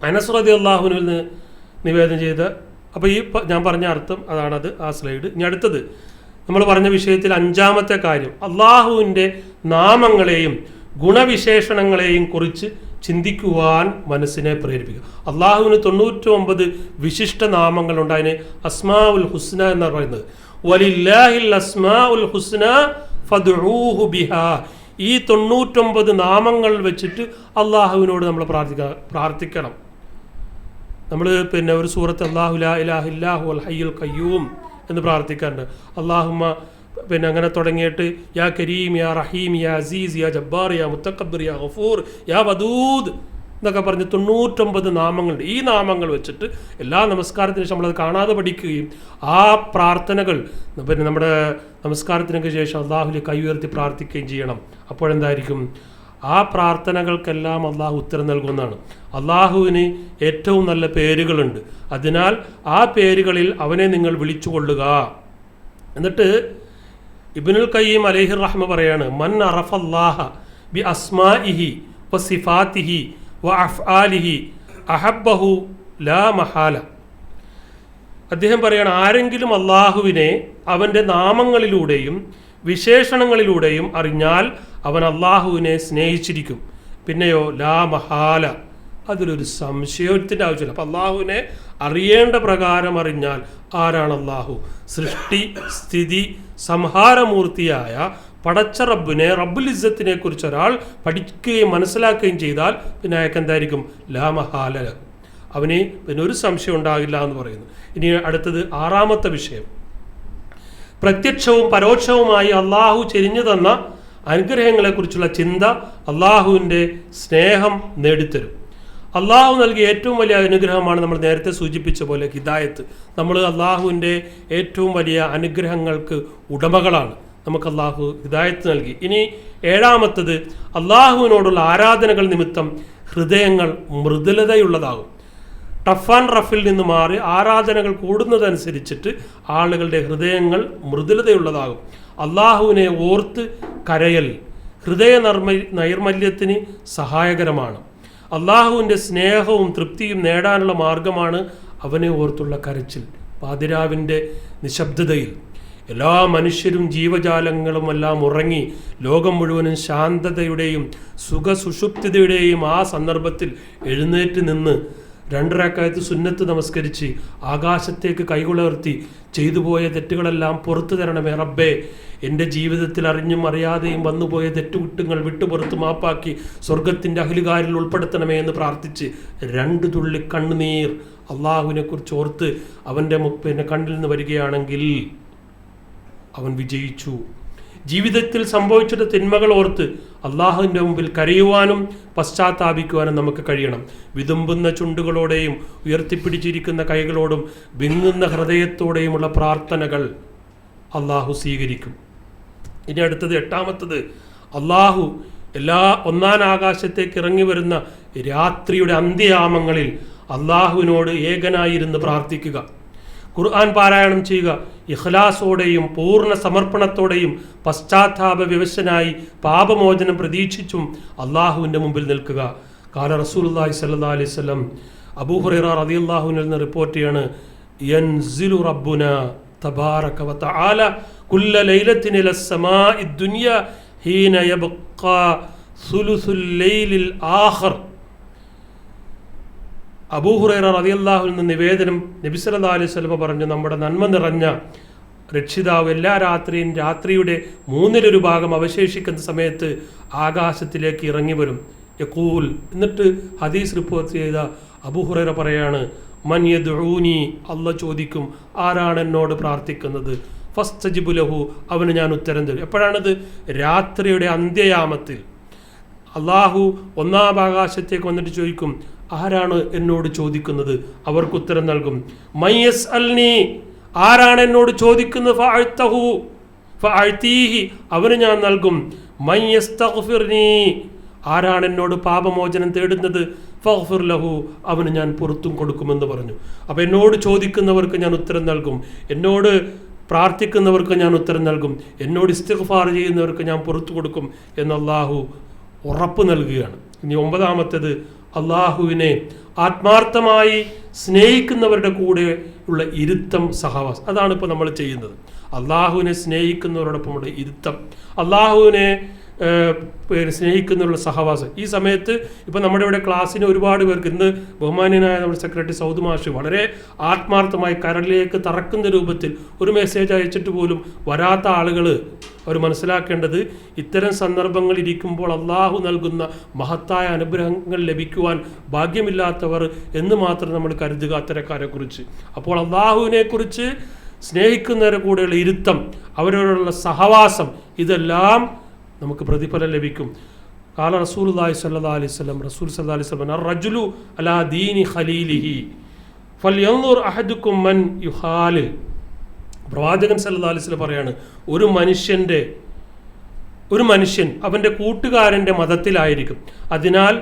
അനസ് റളിയല്ലാഹു അൻഹു നിവേദനം ചെയ്ത, അപ്പോൾ ഈ ഞാൻ പറഞ്ഞ അർത്ഥം അതാണത്, ആ സ്ലൈഡ്. ഇനി അടുത്തത് നമ്മൾ പറഞ്ഞ വിഷയത്തിൽ 5-ാമത്തെ കാര്യം, അള്ളാഹുവിൻ്റെ നാമങ്ങളെയും ഗുണവിശേഷണങ്ങളെയും കുറിച്ച് ചിന്തിക്കുവാൻ മനസ്സിനെ പ്രേരിപ്പിക്കുക. അള്ളാഹുവിന് 99 വിശിഷ്ട നാമങ്ങളുണ്ട്. അതിന് അസ്മാഉൽ ഹുസ്ന എന്ന് പറയുന്നത്. വലില്ലാഹിൽ അസ്മാഉൽ ഹുസ്ന ഫദ്ഉഹു ബിഹാ. ഈ 99 നാമങ്ങൾ വെച്ചിട്ട് അള്ളാഹുവിനോട് നമ്മൾ പ്രാർത്ഥിക്കണം. നമ്മൾ ഒരു സൂറത്ത് അല്ലാഹു ലാ ഇലാഹ ഇല്ലാ ഹുവൽ ഹയ്യുൽ ഖയ്യൂം എന്ന് പ്രാർത്ഥിക്കാറുണ്ട്. അള്ളാഹുമ്മ അങ്ങനെ തുടങ്ങിയിട്ട് യാ കരീം യാ റഹീം യാ അസീസ് യാ ജബ്ബാർ യാ മുത്തക്കബ്ബിർ യാ ഗഫൂർ യാ വദൂദ് എന്നൊക്കെ പറഞ്ഞ് 99 നാമങ്ങളുണ്ട്. ഈ നാമങ്ങൾ വെച്ചിട്ട് എല്ലാ നമസ്കാരത്തിന് ശേഷം നമ്മളത് കാണാതെ പഠിക്കുകയും ആ പ്രാർത്ഥനകൾ നമ്മുടെ നമസ്കാരത്തിനൊക്കെ ശേഷം അള്ളാഹുവിൽ കൈ ഉയർത്തി പ്രാർത്ഥിക്കുകയും ചെയ്യണം. അപ്പോഴെന്തായിരിക്കും? ആ പ്രാർത്ഥനകൾക്കെല്ലാം അള്ളാഹു ഉത്തരം നൽകുന്നതാണ്. അള്ളാഹുവിന് ഏറ്റവും നല്ല പേരുകളുണ്ട്. അതിനാൽ ആ പേരുകളിൽ അവനെ നിങ്ങൾ വിളിച്ചുകൊള്ളുക. എന്നിട്ട് ഇബ്നുൽ ഖയ്യിം അലൈഹി റഹ്മ പറയാണ്, മൻ അറഫല്ലാഹ ബി അസ്മാഇഹി വ സിഫാത്തിഹി വ അഫ്ആലിഹി അഹബ്ബഹു ലാ മഹാല. അദ്ദേഹം പറയാണ്, ആരെങ്കിലും അള്ളാഹുവിനെ അവൻ്റെ നാമങ്ങളിലൂടെയും വിശേഷണങ്ങളിലൂടെയും അറിഞ്ഞാൽ അവൻ അള്ളാഹുവിനെ സ്നേഹിച്ചിരിക്കും. പിന്നെയോ ലാ മഹാല, അതിലൊരു സംശയത്തിൻ്റെ ആവശ്യമില്ല. അപ്പം അള്ളാഹുവിനെ അറിയേണ്ട പ്രകാരം അറിഞ്ഞാൽ ആരാണ് അള്ളാഹു? സൃഷ്ടി സ്ഥിതി സംഹാരമൂർത്തിയായ പടച്ച റബ്ബിനെ, റബ്ബുൽ ഇസ്സത്തിനെ കുറിച്ച് ഒരാൾ പഠിക്കുകയും മനസ്സിലാക്കുകയും ചെയ്താൽ പിന്നെ അയാൾക്ക് എന്തായിരിക്കും? ലാ മഹാല, അവന് പിന്നെ ഒരു സംശയം ഉണ്ടാകില്ല എന്ന് പറയുന്നു. ഇനി അടുത്തത് 6ാമത്തെ വിഷയം, പ്രത്യക്ഷവും പരോക്ഷവുമായി അള്ളാഹു ചെരിഞ്ഞു തന്ന അനുഗ്രഹങ്ങളെക്കുറിച്ചുള്ള ചിന്ത അള്ളാഹുവിൻ്റെ സ്നേഹം നേടിത്തരും. അള്ളാഹു നൽകിയ ഏറ്റവും വലിയ അനുഗ്രഹമാണ് നമ്മൾ നേരത്തെ സൂചിപ്പിച്ച പോലെ ഹിദായത്ത്. നമ്മൾ അള്ളാഹുവിൻ്റെ ഏറ്റവും വലിയ അനുഗ്രഹങ്ങൾക്ക് ഉടമകളാണ്. നമുക്ക് അള്ളാഹു ഹിദായത്ത് നൽകി. ഇനി 7ാമത്തത്, അള്ളാഹുവിനോടുള്ള ആരാധനകൾ നിമിത്തം ഹൃദയങ്ങൾ മൃദുലതയുള്ളതാകും. ടഫ് ആൻഡ് റഫിൽ നിന്ന് മാറി ആരാധനകൾ കൂടുന്നതനുസരിച്ചിട്ട് ആളുകളുടെ ഹൃദയങ്ങൾ മൃദുലതയുള്ളതാകും. അള്ളാഹുവിനെ ഓർത്ത് കരയൽ ഹൃദയ നൈർമല്യത്തിന് സഹായകരമാണ്. അള്ളാഹുവിൻ്റെ സ്നേഹവും തൃപ്തിയും നേടാനുള്ള മാർഗമാണ് അവനെ ഓർത്തുള്ള കരച്ചിൽ. പാതിരാവിൻ്റെ നിശബ്ദതയിൽ എല്ലാ മനുഷ്യരും ജീവജാലങ്ങളും എല്ലാം ഉറങ്ങി ലോകം മുഴുവനും ശാന്തതയുടെയും സുഖസുഷുപ്തിയുടെയും ആ സന്ദർഭത്തിൽ എഴുന്നേറ്റ് നിന്ന് 2 റക്അത്ത് സുന്നത്ത് നമസ്കരിച്ച് ആകാശത്തേക്ക് കൈകുളർത്തി ചെയ്തു പോയ തെറ്റുകളെല്ലാം പുറത്തു തരണമേ റബ്ബേ, എൻ്റെ ജീവിതത്തിൽ അറിഞ്ഞും അറിയാതെയും വന്നുപോയ തെറ്റുകുറ്റങ്ങൾ വിട്ടുപുറത്ത് മാപ്പാക്കി സ്വർഗത്തിൻ്റെ അഹ്ലുകാരിൽ ഉൾപ്പെടുത്തണമേ എന്ന് പ്രാർത്ഥിച്ച് 2 തുള്ളി കണ്ണുനീർ അള്ളാഹുവിനെ കുറിച്ച് ഓർത്ത് അവൻ്റെ പിന്നെ കണ്ണിൽ നിന്ന് വരികയാണെങ്കിൽ അവൻ വിജയിച്ചു. ജീവിതത്തിൽ സംഭവിച്ചിട്ട് തിന്മകൾ ഓർത്ത് അള്ളാഹുവിൻ്റെ മുമ്പിൽ കരയുവാനും പശ്ചാത്താപിക്കുവാനും നമുക്ക് കഴിയണം. വിതുമ്പുന്ന ചുണ്ടുകളോടെയും ഉയർത്തിപ്പിടിച്ചിരിക്കുന്ന കൈകളോടും വിങ്ങുന്ന ഹൃദയത്തോടെയുമുള്ള പ്രാർത്ഥനകൾ അള്ളാഹു സ്വീകരിക്കും. ഇനി അടുത്തത് 8ാമത്തത്, അള്ളാഹു ഒന്നാം ആകാശത്തേക്ക് ഇറങ്ങി വരുന്ന രാത്രിയുടെ അന്ത്യയാമങ്ങളിൽ അള്ളാഹുവിനോട് ഏകനായിരുന്ന് പ്രാർത്ഥിക്കുക. ഖുർആൻ പാരായണം ചെയ്യുക. ഇഖ്ലാസോടെയും പൂർണ്ണ സമർപ്പണത്തോടെയും പശ്ചാത്താപ വിവശനായി പാപമോചനം പ്രതീക്ഷിച്ചും അള്ളാഹുവിൻ്റെ മുമ്പിൽ നിൽക്കുക. കാല റസൂലുള്ളാഹി സ്വല്ലല്ലാഹു അലൈഹി വസല്ലം, അബൂ ഹുറൈറ റളിയല്ലാഹു അൻഹു നിന്ന് റിപ്പോർട്ട് ചെയ്യാണ്, യൻസിലു റബ്ബുന തബാറക വ തആല കുല്ല ലൈലത്തിൻ ഇല സമാഇ ദുനിയ ഹീന യബ്ഖാ സുലുസുൽ ലൈലിൽ ആഖിർ. അബൂ ഹുറൈറ റളിയല്ലാഹു അൻഹു നിവേദനം, നബി സല്ലല്ലാഹു അലൈഹി വസല്ലം പറഞ്ഞു, നമ്മുടെ നന്മ നിറഞ്ഞ രക്ഷിതാവ് എല്ലാ രാത്രിയും രാത്രിയുടെ 1/3 ഭാഗം അവശേഷിക്കുന്ന സമയത്ത് ആകാശത്തിലേക്ക് ഇറങ്ങി വരും. യഖൂൽ, എന്നിട്ട് ഹദീസ് റിപ്പോർട്ട് ചെയ്ത അബൂ ഹുറൈറ പറയാണ്, മൻ യദ്ഊനി, അല്ലാഹ് ചോദിക്കും, ആരാണ് എന്നോട് പ്രാർത്ഥിക്കുന്നത്? ഫസ്തജിബു ലഹു, അവന് ഞാൻ ഉത്തരം തരും. എപ്പോഴാണിത്? രാത്രിയുടെ അന്ത്യയാമത്തിൽ അള്ളാഹു ഒന്നാം ആകാശത്തേക്ക് വന്നിട്ട് ചോദിക്കും, ആരാണ് എന്നോട് ചോദിക്കുന്നത്? അവർക്ക് ഉത്തരം നൽകും. മയ്യസ് അൽനി, ആരാണ് എന്നോട് ചോദിക്കുന്നത്? ഫഅഅ്തഹു ഫഅഅ്തീഹി, അവന് ഞാൻ നൽകും. മയ്യസ്തഗ്ഫിർനി, ആരാണ് എന്നോട് പാപമോചനം തേടുന്നത്? ഫഗ്ഫിർ ലഹു, അവന് ഞാൻ പുറത്തും കൊടുക്കുമെന്ന് പറഞ്ഞു. അപ്പോൾ എന്നോട് ചോദിക്കുന്നവർക്ക് ഞാൻ ഉത്തരം നൽകും, എന്നോട് പ്രാർത്ഥിക്കുന്നവർക്ക് ഞാൻ ഉത്തരം നൽകും, എന്നോട് ഇസ്തിഗ്ഫാർ ചെയ്യുന്നവർക്ക് ഞാൻ പുറത്തു കൊടുക്കും എന്ന് അള്ളാഹു ഉറപ്പ് നൽകുകയാണ്. ഇനി 9ാമത്തേത്, അള്ളാഹുവിനെ ആത്മാർത്ഥമായി സ്നേഹിക്കുന്നവരുടെ കൂടെ ഉള്ള ഇരുത്തം, സഹവാസം. അതാണ് ഇപ്പോൾ നമ്മൾ ചെയ്യുന്നത്. അള്ളാഹുവിനെ സ്നേഹിക്കുന്നവരോടൊപ്പമുള്ള ഇരുത്തം, അള്ളാഹുവിനെ സ്നേഹിക്കുന്നവരുടെ സഹവാസം. ഈ സമയത്ത് ഇപ്പോൾ നമ്മുടെ ഇവിടെ ക്ലാസ്സിന് ഒരുപാട് പേർക്ക്, ഇന്ന് ബഹുമാന്യനായ നമ്മുടെ സെക്രട്ടറി സൗദ് മാഷ് വളരെ ആത്മാർത്ഥമായി കരളിലേക്ക് തറക്കുന്ന രൂപത്തിൽ ഒരു മെസ്സേജ് അയച്ചിട്ട് പോലും വരാത്ത ആളുകൾ അവർ മനസ്സിലാക്കേണ്ടത്, ഇത്തരം സന്ദർഭങ്ങൾ ഇരിക്കുമ്പോൾ അള്ളാഹു നൽകുന്ന മഹത്തായ അനുഗ്രഹങ്ങൾ ലഭിക്കുവാൻ ഭാഗ്യമില്ലാത്തവർ എന്ന് മാത്രം നമ്മൾ കരുതുക അത്തരക്കാരെ കുറിച്ച്. അപ്പോൾ അള്ളാഹുവിനെക്കുറിച്ച് സ്നേഹിക്കുന്നവരുടെ കൂടെയുള്ള ഇരുത്തം, അവരോടുള്ള സഹവാസം, ഇതെല്ലാം നമുക്ക് പ്രതിഫലം ലഭിക്കും. കാല റസൂലുള്ളാഹി സ്വല്ലല്ലാഹു അലൈഹി വസല്ലം, റസൂൽ സ്വല്ലല്ലാഹു അലൈഹി വസല്ലം, അർ-റജുലു അലാ ദീനി ഖലീലിഹി ഫൽയൻദുർ അഹദുക്കും മൻ യുഖാലിൽ. പ്രവാചകൻ സല്ലല്ലാഹു അലൈഹി വസല്ലം പറയാണ്, ഒരു മനുഷ്യൻ അവൻ്റെ കൂട്ടുകാരൻ്റെ മതത്തിലായിരിക്കും, അതിനാൽ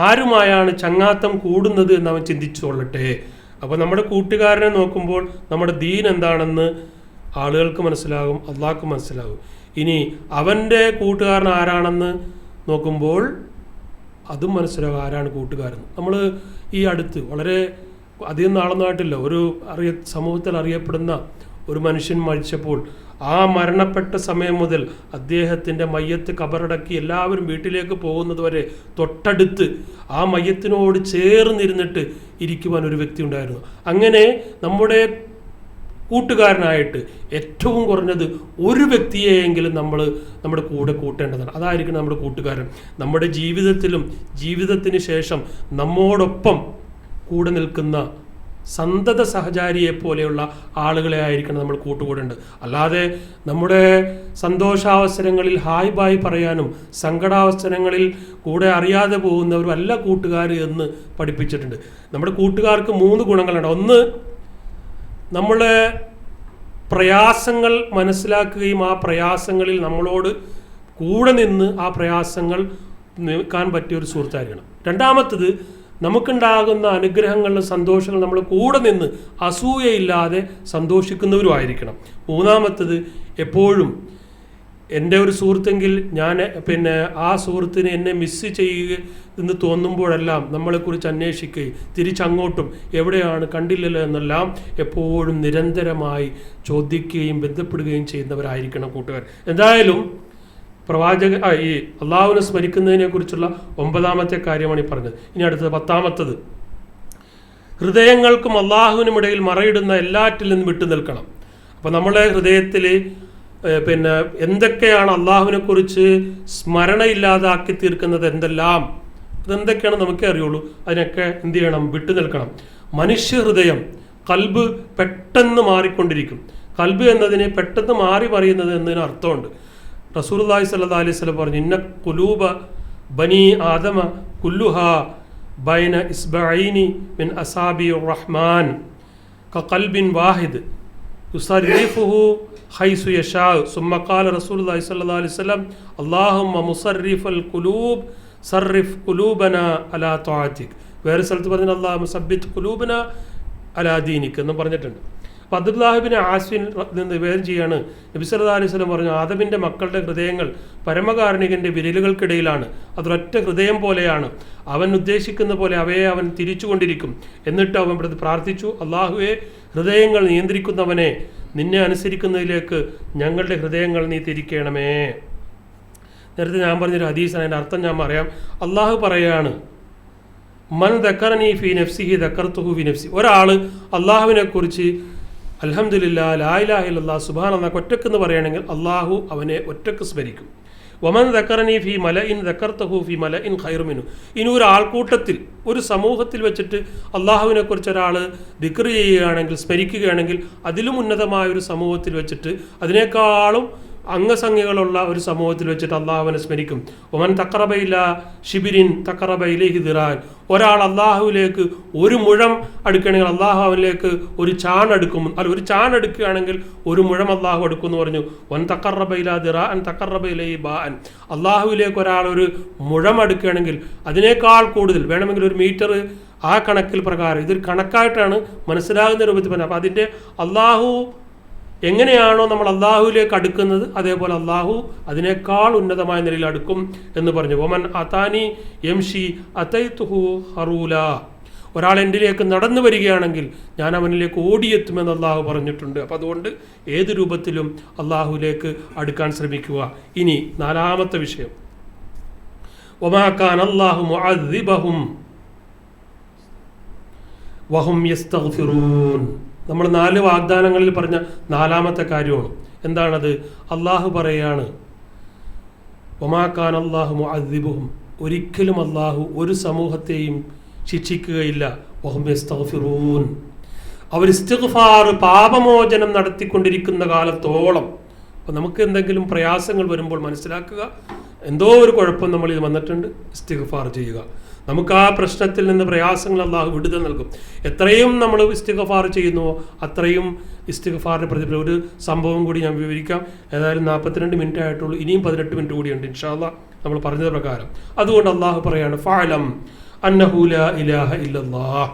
ആരുമായാണ് ചങ്ങാത്തം കൂടുന്നത് എന്ന് അവൻ ചിന്തിച്ചുകൊള്ളട്ടെ. അപ്പോൾ നമ്മുടെ കൂട്ടുകാരനെ നോക്കുമ്പോൾ നമ്മുടെ ദീൻ എന്താണെന്ന് ആളുകൾക്ക് മനസ്സിലാകും, അള്ളാഹ്ക്ക് മനസ്സിലാകും. ഇനി അവൻ്റെ കൂട്ടുകാരൻ ആരാണെന്ന് നോക്കുമ്പോൾ അതും മനസ്സിലാകും ആരാണ് കൂട്ടുകാരൻ. നമ്മൾ ഈ അടുത്ത് വളരെ അധികം നാളൊന്നുമായിട്ടില്ല, ഒരു സമൂഹത്തിൽ അറിയപ്പെടുന്ന ഒരു മനുഷ്യൻ മരിച്ചപ്പോൾ ആ മരണപ്പെട്ട സമയം മുതൽ അദ്ദേഹത്തിൻ്റെ മയ്യത്ത് കബറടക്കി എല്ലാവരും വീട്ടിലേക്ക് പോകുന്നത് വരെ തൊട്ടടുത്ത് ആ മയ്യത്തിനോട് ചേർന്നിരുന്നിട്ട് ഇരിക്കുവാൻ ഒരു വ്യക്തി ഉണ്ടായിരുന്നു. അങ്ങനെ നമ്മുടെ കൂട്ടുകാരനായിട്ട് ഏറ്റവും കുറഞ്ഞത് ഒരു വ്യക്തിയെയെങ്കിലും നമ്മൾ നമ്മുടെ കൂടെ കൂട്ടേണ്ടതാണ്. അതായിരിക്കണം നമ്മുടെ കൂട്ടുകാരൻ. നമ്മുടെ ജീവിതത്തിലും ജീവിതത്തിന് ശേഷം നമ്മോടൊപ്പം കൂടെ നിൽക്കുന്ന സന്തത സഹചാരിയെ പോലെയുള്ള ആളുകളെ ആയിരിക്കണം നമ്മൾ കൂട്ടുകൂടേണ്ടത്. അല്ലാതെ നമ്മുടെ സന്തോഷാവസരങ്ങളിൽ ഹായ് ബായ് പറയാനും സങ്കടാവസരങ്ങളിൽ കൂടെ അറിയാതെ പോകുന്നവരും അല്ല കൂട്ടുകാർ എന്ന് പഠിപ്പിച്ചിട്ടുണ്ട്. നമ്മുടെ കൂട്ടുകാർക്ക് 3 ഗുണങ്ങളുണ്ട്. ഒന്ന്, നമ്മളെ പ്രയാസങ്ങൾ മനസ്സിലാക്കുകയും ആ പ്രയാസങ്ങളിൽ നമ്മളോട് കൂടെ നിന്ന് ആ പ്രയാസങ്ങൾ നീക്കാൻ പറ്റിയൊരു സുഹൃത്തായിരിക്കണം. രണ്ടാമത്തത്, നമുക്കുണ്ടാകുന്ന അനുഗ്രഹങ്ങളിലും സന്തോഷങ്ങൾ നമ്മൾ കൂടെ നിന്ന് അസൂയയില്ലാതെ സന്തോഷിക്കുന്നവരുമായിരിക്കണം. മൂന്നാമത്തത്, എപ്പോഴും എൻ്റെ ഒരു സുഹൃത്തെങ്കിൽ ഞാൻ ആ സുഹൃത്തിന് എന്നെ മിസ് ചെയ്യുക എന്ന് തോന്നുമ്പോഴെല്ലാം നമ്മളെക്കുറിച്ച് അന്വേഷിക്കുകയും തിരിച്ചങ്ങോട്ടും എവിടെയാണ് കണ്ടില്ലല്ലോ എന്നെല്ലാം എപ്പോഴും നിരന്തരമായി ചോദിക്കുകയും ബന്ധപ്പെടുകയും ചെയ്യുന്നവരായിരിക്കണം കൂട്ടുകാർ. എന്തായാലും ഈ അള്ളാഹുവിനെ സ്മരിക്കുന്നതിനെ കുറിച്ചുള്ള 9ാമത്തെ കാര്യമാണ് ഈ പറഞ്ഞത്. ഇനി അടുത്തത് 10ാമത്തത്, ഹൃദയങ്ങൾക്കും അള്ളാഹുവിനും ഇടയിൽ മറയിടുന്ന എല്ലാറ്റിൽ നിന്നും വിട്ടു നിൽക്കണം. അപ്പോൾ നമ്മളെ ഹൃദയത്തിൽ എന്തൊക്കെയാണ് അള്ളാഹുവിനെ കുറിച്ച് സ്മരണയില്ലാതാക്കി തീർക്കുന്നത്, അതെന്തൊക്കെയാണ് നമുക്കേ അറിയുള്ളൂ. അതിനൊക്കെ എന്ത് ചെയ്യണം? വിട്ടു നിൽക്കണം. മനുഷ്യ ഹൃദയം, കൽബ് പെട്ടെന്ന് മാറിക്കൊണ്ടിരിക്കും. കൽബ് എന്നതിന് പെട്ടെന്ന് മാറി മറിയുന്നത് എന്നതിന് അർത്ഥമുണ്ട്. റസൂലുള്ളാഹി സ്വല്ലല്ലാഹു അലൈഹി വസല്ലം പറഞ്ഞു, ഇന്ന ഖുലൂബ ബനി ആദമ കുല്ലുഹാ ബൈന ഇസ്ബഈനി മിൻ അസാബിർ റഹ്മാൻ കഖൽബിൻ വാഹിദ് യുസർരിഫുഹു ഹൈസു യശാ. സുമ്മ ഖാല റസൂലുള്ളാഹി സ്വല്ലല്ലാഹു അലൈഹി വസല്ലം, അല്ലാഹുമ്മ മുസർരിഫൽ ഖുലൂബ് സർരിഫ് ഖുലൂബന അലാ ത്വാഅതിക്. വേറെ സ്ഥലത്ത് പറഞ്ഞത് അല്ലാഹുമ്മ സബ്ബിത് ഖുലൂബന അലാ ദീനിക് എന്ന് പറഞ്ഞിട്ടുണ്ട്. അപ്പോൾ അബ്ദുല്ലാഹിബ്നു ആസിൻ നിന്ന് നിവേദനം ചെയ്യാണ്, നബി സല്ലല്ലാഹു അലൈഹി വസല്ലം പറഞ്ഞു, ആദമിൻ്റെ മക്കളുടെ ഹൃദയങ്ങൾ പരമകാരുണികൻ്റെ വിരലുകൾക്കിടയിലാണ്. അതൊരൊറ്റ ഹൃദയം പോലെയാണ്. അവൻ ഉദ്ദേശിക്കുന്ന പോലെ അവയെ അവൻ തിരിച്ചുകൊണ്ടിരിക്കും. എന്നിട്ട് അവൻ ഇവിടെ പ്രാർത്ഥിച്ചു, അള്ളാഹുവെ, ഹൃദയങ്ങൾ നിയന്ത്രിക്കുന്നവനെ, നിന്നെ അനുസരിക്കുന്നതിലേക്ക് ഞങ്ങളുടെ ഹൃദയങ്ങൾ നീ തിരിക്കണമേ. നേരത്തെ ഞാൻ പറഞ്ഞൊരു ഹദീസാണ്, അതിൻ്റെ അർത്ഥം ഞാൻ പറയാം. അള്ളാഹു പറയാണ്, മൻ ദക്കറനി ഫി നഫ്സിഹി ദക്കർതുഹു ഫി നഫ്സി. ഒരാൾ അള്ളാഹുവിനെ കുറിച്ച് അൽഹംദുലില്ലാ ലാ ഇലാഹ ഇല്ലല്ലാഹ് സുബ്ഹാനല്ലാഹ് ഒറ്റക്കെന്ന് പറയുകയാണെങ്കിൽ അള്ളാഹു അവനെ ഒറ്റക്ക് സ്മരിക്കും. വമൻ ദക്കറനി ഫി മലഇൻ ദക്കർതുഹു ഫി മലഇൻ ഖൈറു മിൻഹു. ഇനി ഒരു ആൾക്കൂട്ടത്തിൽ, ഒരു സമൂഹത്തിൽ വെച്ചിട്ട് അള്ളാഹുവിനെ കുറിച്ച് ഒരാൾ ദിക്ർ ചെയ്യുകയാണെങ്കിൽ, സ്മരിക്കുകയാണെങ്കിൽ, അതിലും ഉന്നതമായ ഒരു സമൂഹത്തിൽ വെച്ചിട്ട്, അതിനേക്കാളും അംഗസംഖ്യകളുള്ള ഒരു സമൂഹത്തിൽ വെച്ചിട്ട് അള്ളാഹുവിനെ സ്മരിക്കും. ഒമൻ തഖറബയില ഷിബിരിൻ തഖറബയിലേഹി ദിറാൻ. ഒരാൾ അള്ളാഹുവിലേക്ക് 1 മുഴം അടുക്കുകയാണെങ്കിൽ അള്ളാഹു അവനിലേക്ക് 1 ചാൺ അടുക്കും. അല്ല, 1 ചാൺ എടുക്കുകയാണെങ്കിൽ 1 മുഴം അള്ളാഹു അടുക്കും എന്ന് പറഞ്ഞു. വൻ തഖറബയില ദിറാൻ തഖറബയിലേഹി ബാൻ. അള്ളാഹുവിലേക്ക് ഒരാൾ 1 മുഴം അടുക്കുകയാണെങ്കിൽ അതിനേക്കാൾ കൂടുതൽ വേണമെങ്കിൽ 1 മീറ്റർ, ആ കണക്കിൽ പ്രകാരം ഇതൊരു കണക്കായിട്ടാണ് മനസ്സിലാകുന്ന രൂപത്തിൽ പറഞ്ഞത്. അപ്പോൾ അതിൻ്റെ അള്ളാഹു എങ്ങനെയാണോ നമ്മൾ അള്ളാഹുവിലേക്ക് അടുക്കുന്നത്, അതേപോലെ അള്ളാഹു അതിനേക്കാൾ ഉന്നതമായ നിലയിൽ അടുക്കും എന്ന് പറഞ്ഞു. ഒമൻ അതാനി യംഷി അതൈതുഹു ഹറൂല. ഒരാൾ എന്നിലേക്ക് നടന്നു വരികയാണെങ്കിൽ ഞാൻ അവനിലേക്ക് ഓടിയെത്തുമെന്ന് അള്ളാഹു പറഞ്ഞിട്ടുണ്ട്. അപ്പം അതുകൊണ്ട് ഏത് രൂപത്തിലും അള്ളാഹുവിലേക്ക് അടുക്കാൻ ശ്രമിക്കുക. ഇനി 4ാമത്തെ വിഷയം, വമാ കാന അല്ലാഹു മുഅദ്ദിബഹും വഹും യസ്തഗ്ഫിറൂൻ. നമ്മൾ 4 വാഗ്ദാനങ്ങളിൽ പറഞ്ഞ 4ാമത്തെ കാര്യമാണ്. എന്താണത്? അള്ളാഹു പറയാണ്, വമാ കാന അല്ലാഹു മുഅദ്ദിബുഹും, ഒരിക്കലും അള്ളാഹു ഒരു സമൂഹത്തെയും ശിക്ഷിക്കുകയില്ല. വഹും യസ്തഗ്ഫിറൂൻ, അവർ ഇസ്തിഗ്ഫാർ, പാപമോചനം നടത്തിക്കൊണ്ടിരിക്കുന്ന കാലത്തോളം. അപ്പോൾ നമുക്ക് എന്തെങ്കിലും പ്രയാസങ്ങൾ വരുമ്പോൾ മനസ്സിലാക്കുക, എന്തോ ഒരു കുഴപ്പം നമ്മളിൽ വന്നിട്ടുണ്ട്, ഇസ്തിഗ്ഫാർ ചെയ്യുക. നമുക്ക് ആ പ്രശ്നത്തിൽ നിന്ന് പ്രയാസങ്ങൾ അള്ളാഹു വിടുതൽ നൽകും. എത്രയും നമ്മൾ ഇസ്തിഗ്ഫാർ ചെയ്യുന്നുവോ അത്രയും ഇസ്തിഗ്ഫാറിന് പ്രതിഫലം. ഒരു സംഭവം കൂടി ഞാൻ വിവരിക്കാം. ഏതായാലും 42 മിനിറ്റ് ആയിട്ടുള്ളൂ, ഇനിയും 18 മിനിറ്റ് കൂടിയുണ്ട് ഇൻഷാ അല്ലാഹ് നമ്മൾ പറഞ്ഞത് പ്രകാരം. അതുകൊണ്ട് അള്ളാഹു പറയാണ്, ഫഅലം അന്നഹു ലാ ഇലാഹ ഇല്ലല്ലാഹ്.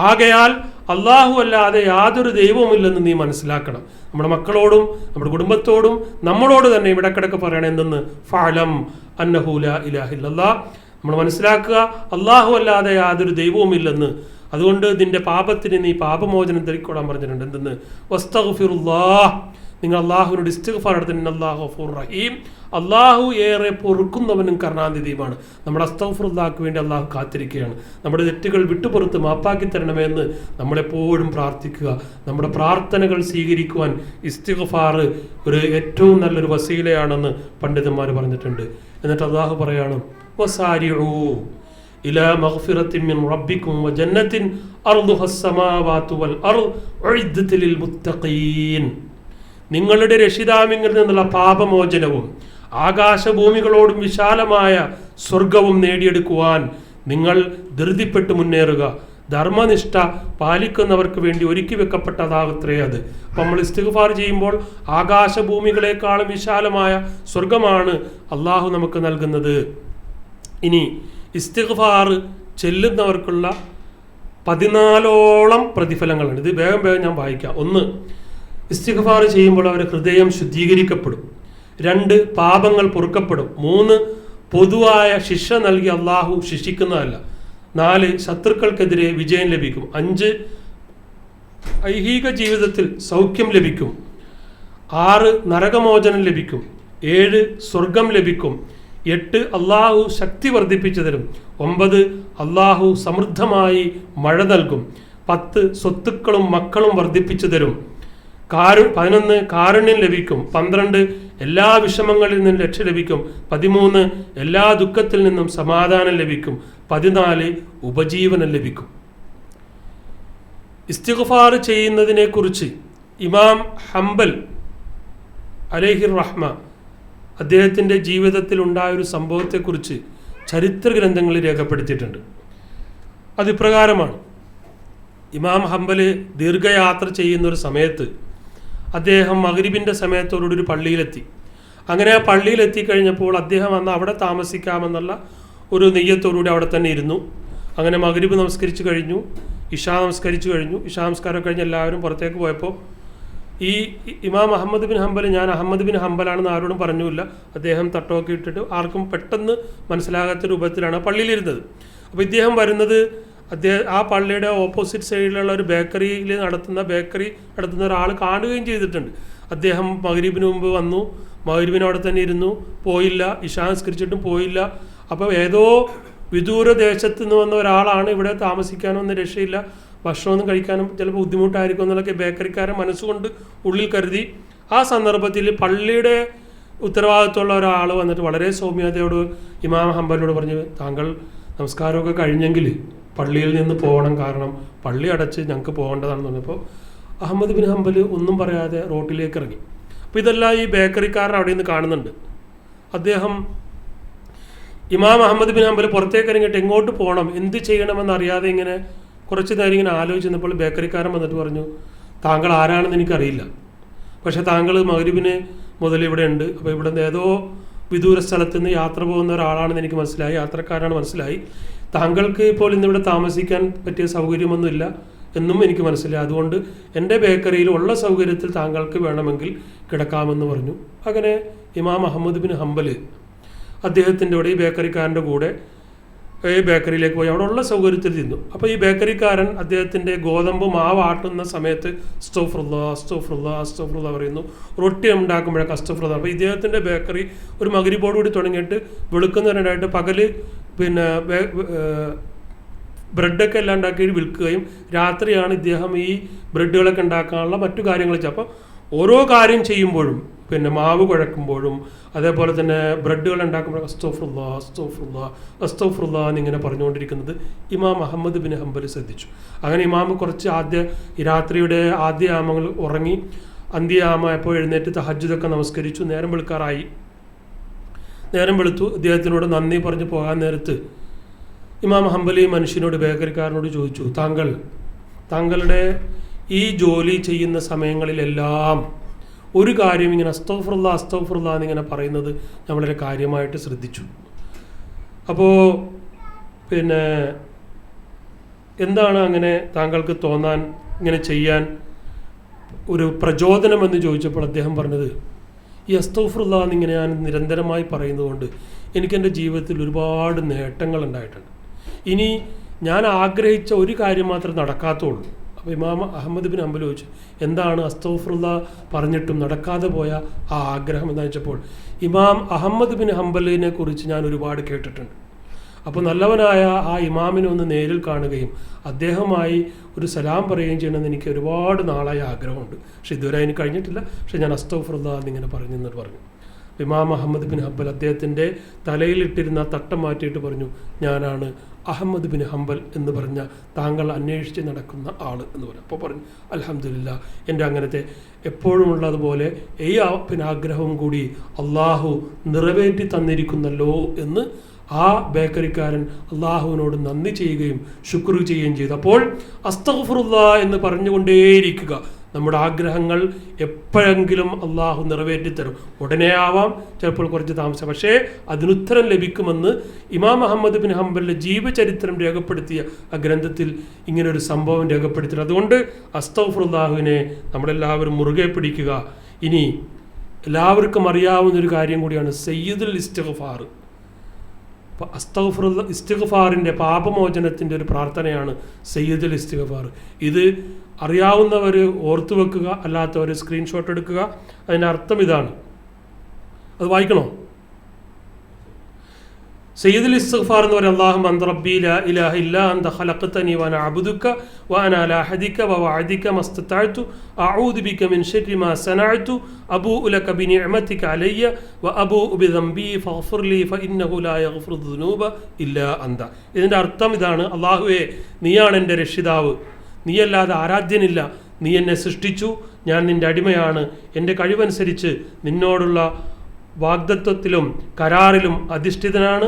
ആകയാൽ അള്ളാഹു അല്ലാതെ യാതൊരു ദൈവവുമില്ലെന്ന് നീ മനസ്സിലാക്കണം. നമ്മുടെ മക്കളോടും നമ്മുടെ കുടുംബത്തോടും നമ്മളോട് തന്നെ ഇവിടക്കിടക്ക് പറയണം എന്തെന്ന്? ഫഅലം അന്നഹു ലാ ഇലാഹ ഇല്ലല്ലാഹ്. നമ്മൾ മനസ്സിലാക്കുക, അള്ളാഹു അല്ലാതെ യാതൊരു ദൈവവുമില്ലെന്ന്. അതുകൊണ്ട് നിന്റെ പാപത്തിന് നീ പാപമോചനം തിരിക്കൊള്ളാൻ പറഞ്ഞിട്ടുണ്ട്. എന്തെന്ന്? വസ്തഗ്ഫിറുല്ലാഹ്, നിങ്ങൾ അള്ളാഹുവിനോട് ഇസ്തിഗ്ഫാർ നടത്തുന്ന അല്ലാഹു ഗഫൂർ റഹീം, അള്ളാഹു ഏറെ പൊറുക്കുന്നവനും കരുണാനിധിയുമാണ്. നമ്മുടെ അസ്തഗ്ഫിറുല്ലാഹ്ക്ക് വേണ്ടി അള്ളാഹു കാത്തിരിക്കുകയാണ്. നമ്മുടെ തെറ്റുകൾ വിട്ടുപുറത്ത് മാപ്പാക്കി തരണമെന്ന് നമ്മളെപ്പോഴും പ്രാർത്ഥിക്കുക. നമ്മുടെ പ്രാർത്ഥനകൾ സ്വീകരിക്കുവാൻ ഇസ്തിഗ്ഫാർ ഒരു ഏറ്റവും നല്ലൊരു വസീലയാണെന്ന് പണ്ഡിതന്മാർ പറഞ്ഞിട്ടുണ്ട്. എന്നിട്ട് അള്ളാഹു പറയാണ്, വസാരിഊ ഇലാ മഗ്ഫിറത്തിൻ മിൻ റബ്ബിക്കും വജന്നത്തിൻ അർദുഹസ് സമാവാതു വൽ അർദ് ഉഇദ്ദത് ലിൽ മുത്തഖീൻ. നിങ്ങളുടെ രക്ഷിതാവിൽ നിന്നുള്ള പാപമോചനവും ആകാശഭൂമികളോടും വിശാലമായ സ്വർഗവും നേടിയെടുക്കുവാൻ നിങ്ങൾ ധൃതിപ്പെട്ട് മുന്നേറുക. ധർമ്മനിഷ്ഠ പാലിക്കുന്നവർക്ക് വേണ്ടി ഒരുക്കി വെക്കപ്പെട്ടതാകത്രേ അത്. അപ്പം നമ്മൾ ഇസ്തിഗ്ഫാർ ചെയ്യുമ്പോൾ ആകാശഭൂമികളെക്കാളും വിശാലമായ സ്വർഗമാണ് അള്ളാഹു നമുക്ക് നൽകുന്നത്. ഇനി ഇസ്തിഗ്ഫാർ ചെല്ലുന്നവർക്കുള്ള 14ഓളം പ്രതിഫലങ്ങളുണ്ട്. ഇത് വേഗം ഞാൻ വായിക്കാം. 1, ഇസ്തിഗ്ഫാർ ചെയ്യുമ്പോൾ അവരുടെ ഹൃദയം ശുദ്ധീകരിക്കപ്പെടും. 2, പാപങ്ങൾ പൊറുക്കപ്പെടും. 3, പൊതുവായ ശിക്ഷ നൽകി അള്ളാഹു ശിക്ഷിക്കുന്നതല്ല. 4, ശത്രുക്കൾക്കെതിരെ വിജയം ലഭിക്കും. 5, ഐഹിക ജീവിതത്തിൽ സൗഖ്യം ലഭിക്കും. 6, നരകമോചനം ലഭിക്കും. 7, സ്വർഗം ലഭിക്കും. 8, അള്ളാഹു ശക്തി വർദ്ധിപ്പിച്ചു തരും. 9, അള്ളാഹു സമൃദ്ധമായി മഴ നൽകും. 10, സ്വത്തുക്കളും മക്കളും വർദ്ധിപ്പിച്ചു തരും. 11, കാരുണ്യം ലഭിക്കും. 12, എല്ലാ വിഷമങ്ങളിൽ നിന്നും രക്ഷ ലഭിക്കും. 13, എല്ലാ ദുഃഖത്തിൽ നിന്നും സമാധാനം ലഭിക്കും. 14, ഉപജീവനം ലഭിക്കും. ഇസ്തിഗ്ഫാർ ചെയ്യുന്നതിനെ കുറിച്ച് ഇമാം ഹംബൽ അലൈഹിർ റഹ്മ അദ്ദേഹത്തിൻ്റെ ജീവിതത്തിൽ ഉണ്ടായൊരു സംഭവത്തെക്കുറിച്ച് ചരിത്ര ഗ്രന്ഥങ്ങളിൽ രേഖപ്പെടുത്തിയിട്ടുണ്ട്. അതിപ്രകാരമാണ്. ഇമാം ഹംബൽ ദീർഘയാത്ര ചെയ്യുന്നൊരു സമയത്ത് അദ്ദേഹം മഗ്രിബിൻ്റെ സമയത്തോടുകൂടി ഒരു പള്ളിയിലെത്തി. അങ്ങനെ ആ പള്ളിയിലെത്തിക്കഴിഞ്ഞപ്പോൾ അദ്ദേഹം അന്ന് അവിടെ താമസിക്കാമെന്നുള്ള ഒരു നെയ്യത്തോടുകൂടി അവിടെ തന്നെ ഇരുന്നു. അങ്ങനെ മഗ്രിബ് നമസ്കരിച്ച് കഴിഞ്ഞു, ഇഷാ നമസ്കരിച്ച് കഴിഞ്ഞു. ഇഷാ നമസ്കാരം കഴിഞ്ഞ് എല്ലാവരും പുറത്തേക്ക് പോയപ്പോൾ ഈ ഇമാം അഹമ്മദ് ബിൻ ഹംബൽ, ഞാൻ അഹമ്മദ് ബിൻ ഹംബലാണെന്ന് ആരോടും പറഞ്ഞില്ല. അദ്ദേഹം തട്ടമൊക്കെ ഇട്ടിട്ട് ആർക്കും പെട്ടെന്ന് മനസ്സിലാകാത്ത രൂപത്തിലാണ് പള്ളിയിലിരുന്നത്. അപ്പോൾ ഇദ്ദേഹം വരുന്നത് ആ പള്ളിയുടെ ഓപ്പോസിറ്റ് സൈഡിലുള്ള ഒരു ബേക്കറി നടത്തുന്ന ഒരാൾ കാണുകയും ചെയ്തിട്ടുണ്ട്. അദ്ദേഹം മഗ്രിബിന് മുമ്പ് വന്നു, മഗ്രിബിന് അവിടെ തന്നെ ഇരുന്നു, പോയില്ല. ഇശാ നിസ്കരിച്ചിട്ടും പോയില്ല. അപ്പോൾ ഏതോ വിദൂര ദേശത്ത് നിന്ന് വന്ന ഒരാളാണ്, ഇവിടെ താമസിക്കാനൊന്നും രക്ഷയില്ല, ഭക്ഷണമൊന്നും കഴിക്കാനും ചിലപ്പോൾ ബുദ്ധിമുട്ടായിരിക്കും എന്നുള്ളതൊക്കെ ബേക്കറിക്കാരൻ മനസ്സുകൊണ്ട് ഉള്ളിൽ കരുതി. ആ സന്ദർഭത്തിൽ പള്ളിയുടെ ഉത്തരവാദിത്തമുള്ള ഒരാൾ വന്നിട്ട് വളരെ സൗമ്യതയോട് ഇമാം ഹംബലിനോട് പറഞ്ഞു, താങ്കൾ നമസ്കാരമൊക്കെ കഴിഞ്ഞെങ്കിൽ പള്ളിയിൽ നിന്ന് പോകണം, കാരണം പള്ളി അടച്ച് ഞങ്ങൾക്ക് പോകേണ്ടതാണെന്ന് പറഞ്ഞപ്പോൾ അഹമ്മദ് ബിൻ ഹംബൽ ഒന്നും പറയാതെ റോട്ടിലേക്ക് ഇറങ്ങി. അപ്പോൾ ഇതെല്ലാം ഈ ബേക്കറിക്കാരൻ അവിടെ നിന്ന് കാണുന്നുണ്ട്. അദ്ദേഹം ഇമാം അഹമ്മദ് ബിൻ ഹംബൽ പുറത്തേക്ക് ഇറങ്ങിയിട്ട് എങ്ങോട്ട് പോകണം, എന്ത് ചെയ്യണമെന്നറിയാതെ ഇങ്ങനെ കുറച്ച് നേരം ഇങ്ങനെ ആലോചിച്ചപ്പോൾ ബേക്കറിക്കാരൻ വന്നിട്ട് പറഞ്ഞു, താങ്കൾ ആരാണെന്ന് എനിക്കറിയില്ല, പക്ഷേ താങ്കൾ മഗ്രിബിന് മുതൽ ഇവിടെ ഉണ്ട്. അപ്പോൾ ഇവിടെ നിന്ന് ഏതോ വിദൂര സ്ഥലത്ത് നിന്ന് യാത്ര പോകുന്ന ഒരാളാണെന്ന് എനിക്ക് മനസ്സിലായി, യാത്രക്കാരാണ് മനസ്സിലായി. താങ്കൾക്ക് ഇപ്പോൾ ഇന്നിവിടെ താമസിക്കാൻ പറ്റിയ സൗകര്യമൊന്നുമില്ല എന്നും എനിക്ക് മനസ്സിലായി. അതുകൊണ്ട് എൻ്റെ ബേക്കറിയിൽ ഉള്ള സൗകര്യത്തിൽ താങ്കൾക്ക് വേണമെങ്കിൽ കിടക്കാമെന്ന് പറഞ്ഞു. അങ്ങനെ ഇമാം അഹമ്മദ് ബിൻ ഹംബൽ അദ്ദേഹത്തിൻ്റെ കൂടെ ഈ ബേക്കറിക്കാരൻ്റെ കൂടെ ഈ ബേക്കറിയിലേക്ക് പോയി അവിടെ ഉള്ള സൗകര്യത്തിൽ തിന്നു. അപ്പോൾ ഈ ബേക്കറിക്കാരൻ അദ്ദേഹത്തിൻ്റെ ഗോതമ്പ് മാവ് ആട്ടുന്ന സമയത്ത് അസ്തഗ്ഫിറുല്ലാഹ് പറയുന്നു. റൊട്ടി ഉണ്ടാക്കുമ്പോഴൊക്കെ അസ്തഗ്ഫിറുല്ലാഹ്. അപ്പോൾ ഇദ്ദേഹത്തിൻ്റെ ബേക്കറി ഒരു മഗ്രിബോടുകൂടി തുടങ്ങിയിട്ട് വെളുക്കുന്നവരുണ്ടായിട്ട് പകല് ബ്രെഡൊക്കെ എല്ലാം ഉണ്ടാക്കി വിൽക്കുകയും രാത്രിയാണ് ഇദ്ദേഹം ഈ ബ്രെഡുകളൊക്കെ ഉണ്ടാക്കാനുള്ള മറ്റു കാര്യങ്ങൾ ചെയ്യുക. അപ്പോൾ ഓരോ കാര്യം ചെയ്യുമ്പോഴും മാവ് കുഴക്കുമ്പോഴും അതേപോലെ തന്നെ ബ്രെഡുകൾ ഉണ്ടാക്കുമ്പോഴും അസ്തഗ്ഫിറുല്ലാഹ് എന്നിങ്ങനെ പറഞ്ഞുകൊണ്ടിരിക്കുന്നത് ഇമാം അഹമ്മദ് ബിൻ ഹംബൽ ശ്രദ്ധിച്ചു. അങ്ങനെ ഇമാം കുറച്ച് രാത്രിയുടെ ആദ്യ യാമങ്ങൾ ഉറങ്ങി, അന്ത്യയാമയപ്പോൾ എഴുന്നേറ്റ് തഹജ്ജുദൊക്കെ നമസ്കരിച്ചു. നേരം വെളുത്തു. ഇദ്ദേഹത്തിനോട് നന്ദി പറഞ്ഞ് പോകാൻ നേരത്ത് ഇമാം ഹംബൽ ഈ മനുഷ്യനോട്, ബേക്കറിക്കാരനോട് ചോദിച്ചു, താങ്കളുടെ ഈ ജോലി ചെയ്യുന്ന സമയങ്ങളിലെല്ലാം ഒരു കാര്യം ഇങ്ങനെ അസ്തഗ്ഫിറുല്ലാഹ് എന്നിങ്ങനെ പറയുന്നത് ഞാൻ വളരെ കാര്യമായിട്ട് ശ്രദ്ധിച്ചു. അപ്പോൾ എന്താണ് അങ്ങനെ താങ്കൾക്ക് തോന്നാൻ, ഇങ്ങനെ ചെയ്യാൻ ഒരു പ്രചോദനമെന്ന് ചോദിച്ചപ്പോൾ അദ്ദേഹം പറഞ്ഞത്, ഈ അസ്തഗ്ഫിറുല്ലാഹ് എന്നിങ്ങനെ ഞാൻ നിരന്തരമായി പറയുന്നതുകൊണ്ട് എനിക്കെൻ്റെ ജീവിതത്തിൽ ഒരുപാട് നേട്ടങ്ങൾ ഉണ്ടായിട്ടുണ്ട്. ഇനി ഞാൻ ആഗ്രഹിച്ച ഒരു കാര്യം മാത്രമേ നടക്കാത്തുള്ളൂ. അപ്പോൾ ഇമാം അഹമ്മദ് ബിൻ ഹംബൽ ചോദിച്ചു, എന്താണ് അസ്തഗ്ഫിറുള്ള പറഞ്ഞിട്ടും നടക്കാതെ പോയ ആ ആഗ്രഹം എന്ന് വെച്ചപ്പോൾ, ഇമാം അഹമ്മദ് ബിൻ ഹംബലിനെ കുറിച്ച് ഞാൻ ഒരുപാട് കേട്ടിട്ടുണ്ട്. അപ്പോൾ നല്ലവനായ ആ ഇമാമിനെ ഒന്ന് നേരിൽ കാണുകയും അദ്ദേഹവുമായി ഒരു സലാം പറയുകയും ചെയ്യണമെന്ന് എനിക്ക് ഒരുപാട് നാളായ ആഗ്രഹമുണ്ട്. പക്ഷേ ഇതുവരെ അതിന് കഴിഞ്ഞിട്ടില്ല. പക്ഷേ ഞാൻ അസ്തഗ്ഫിറുള്ള എന്നിങ്ങനെ പറഞ്ഞെന്ന് പറഞ്ഞു. ഇമാം അഹമ്മദ് ബിൻ ഹംബൽ അദ്ദേഹത്തിൻ്റെ തലയിലിട്ടിരുന്ന തട്ടം മാറ്റിയിട്ട് പറഞ്ഞു, ഞാനാണ് അഹമ്മദ് ബിൻ ഹംബൽ എന്ന് പറഞ്ഞ താങ്കൾ അന്വേഷിച്ച് നടക്കുന്ന ആൾ എന്ന് പറഞ്ഞു. അപ്പോൾ പറഞ്ഞു, അൽഹംദുലില്ലാ, എൻ്റെ അങ്ങനത്തെ എപ്പോഴുമുള്ളതുപോലെ ഈ ആഗ്രഹവും കൂടി അള്ളാഹു നിറവേറ്റി തന്നിരിക്കുന്നല്ലോ എന്ന് ആ ബേക്കറിക്കാരൻ അള്ളാഹുവിനോട് നന്ദി ചെയ്യുകയും ശുക്ർ ചെയ്യുകയും ചെയ്തു. അപ്പോൾ അസ്തഗ്ഫിറുല്ലാ എന്ന് പറഞ്ഞുകൊണ്ടേയിരിക്കുക. നമ്മുടെ ആഗ്രഹങ്ങൾ എപ്പോഴെങ്കിലും അള്ളാഹു നിറവേറ്റിത്തരും. ഉടനെ ആവാം, ചിലപ്പോൾ കുറച്ച് താമസം, പക്ഷേ അതിനുത്തരം ലഭിക്കുമെന്ന് ഇമാം അഹമ്മദ് ബിൻ ഹംബലിൻ്റെ ജീവചരിത്രം രേഖപ്പെടുത്തിയ ആ ഗ്രന്ഥത്തിൽ ഇങ്ങനൊരു സംഭവം രേഖപ്പെടുത്തി. അതുകൊണ്ട് അസ്തഗ്ഫിറുല്ലാഹിനെ നമ്മളെല്ലാവരും മുറുകെ പിടിക്കുക. ഇനി എല്ലാവർക്കും അറിയാവുന്നൊരു കാര്യം കൂടിയാണ് സയ്യിദുൽ ഇസ്തിഗ്ഫാർ. ഇസ്തിഗ്ഫാറിൻ്റെ പാപമോചനത്തിൻ്റെ ഒരു പ്രാർത്ഥനയാണ് സയ്യിദുൽ ഇസ്തിഗ്ഫാർ. ഇത് അറിയാവുന്നവർ ഓർത്തു വെക്കുക, അല്ലാത്തവർ സ്ക്രീൻഷോട്ട് എടുക്കുക. അതിൻ്റെ അർത്ഥം ഇതാണ്, അത് വായിക്കണോ? സയ്യിദുൽ ഇസ്തിഗ്ഫാർ എന്ന് പറയുന്നത് അല്ലാഹുമ്മ അൻത റബ്ബി ലാ ഇലാഹ ഇല്ലാ അൻത ഖലഖ്തനി വഅന അഅ്ബുദുക വഅന അലാ അഹദിക വവഅദിക മസ്തതഅതു അഊദു ബിക മിൻ ശർരി മാ സനഅതു അബൂഉ ലക ബിനിഅമതിക അലയ്യ വഅബൂഉ ബിദംബി ഫഗ്ഫിർ ലി ഫഇന്നഹു ലാ യഗ്ഫിറു ദുനൂബ ഇല്ലാ അൻത. ഇതിൻ്റെ അർത്ഥം ഇതാണ്, അല്ലാഹുവേ, നീയാണ് എൻ്റെ രക്ഷിതാവ്, നീയല്ലാതെ ആരാധ്യനില്ല, നീ എന്നെ സൃഷ്ടിച്ചു, ഞാൻ നിൻ്റെ അടിമയാണ്, എൻ്റെ കഴിവനുസരിച്ച് നിന്നോടുള്ള വാഗ്ദത്വത്തിലും കരാറിലും അധിഷ്ഠിതനാണ്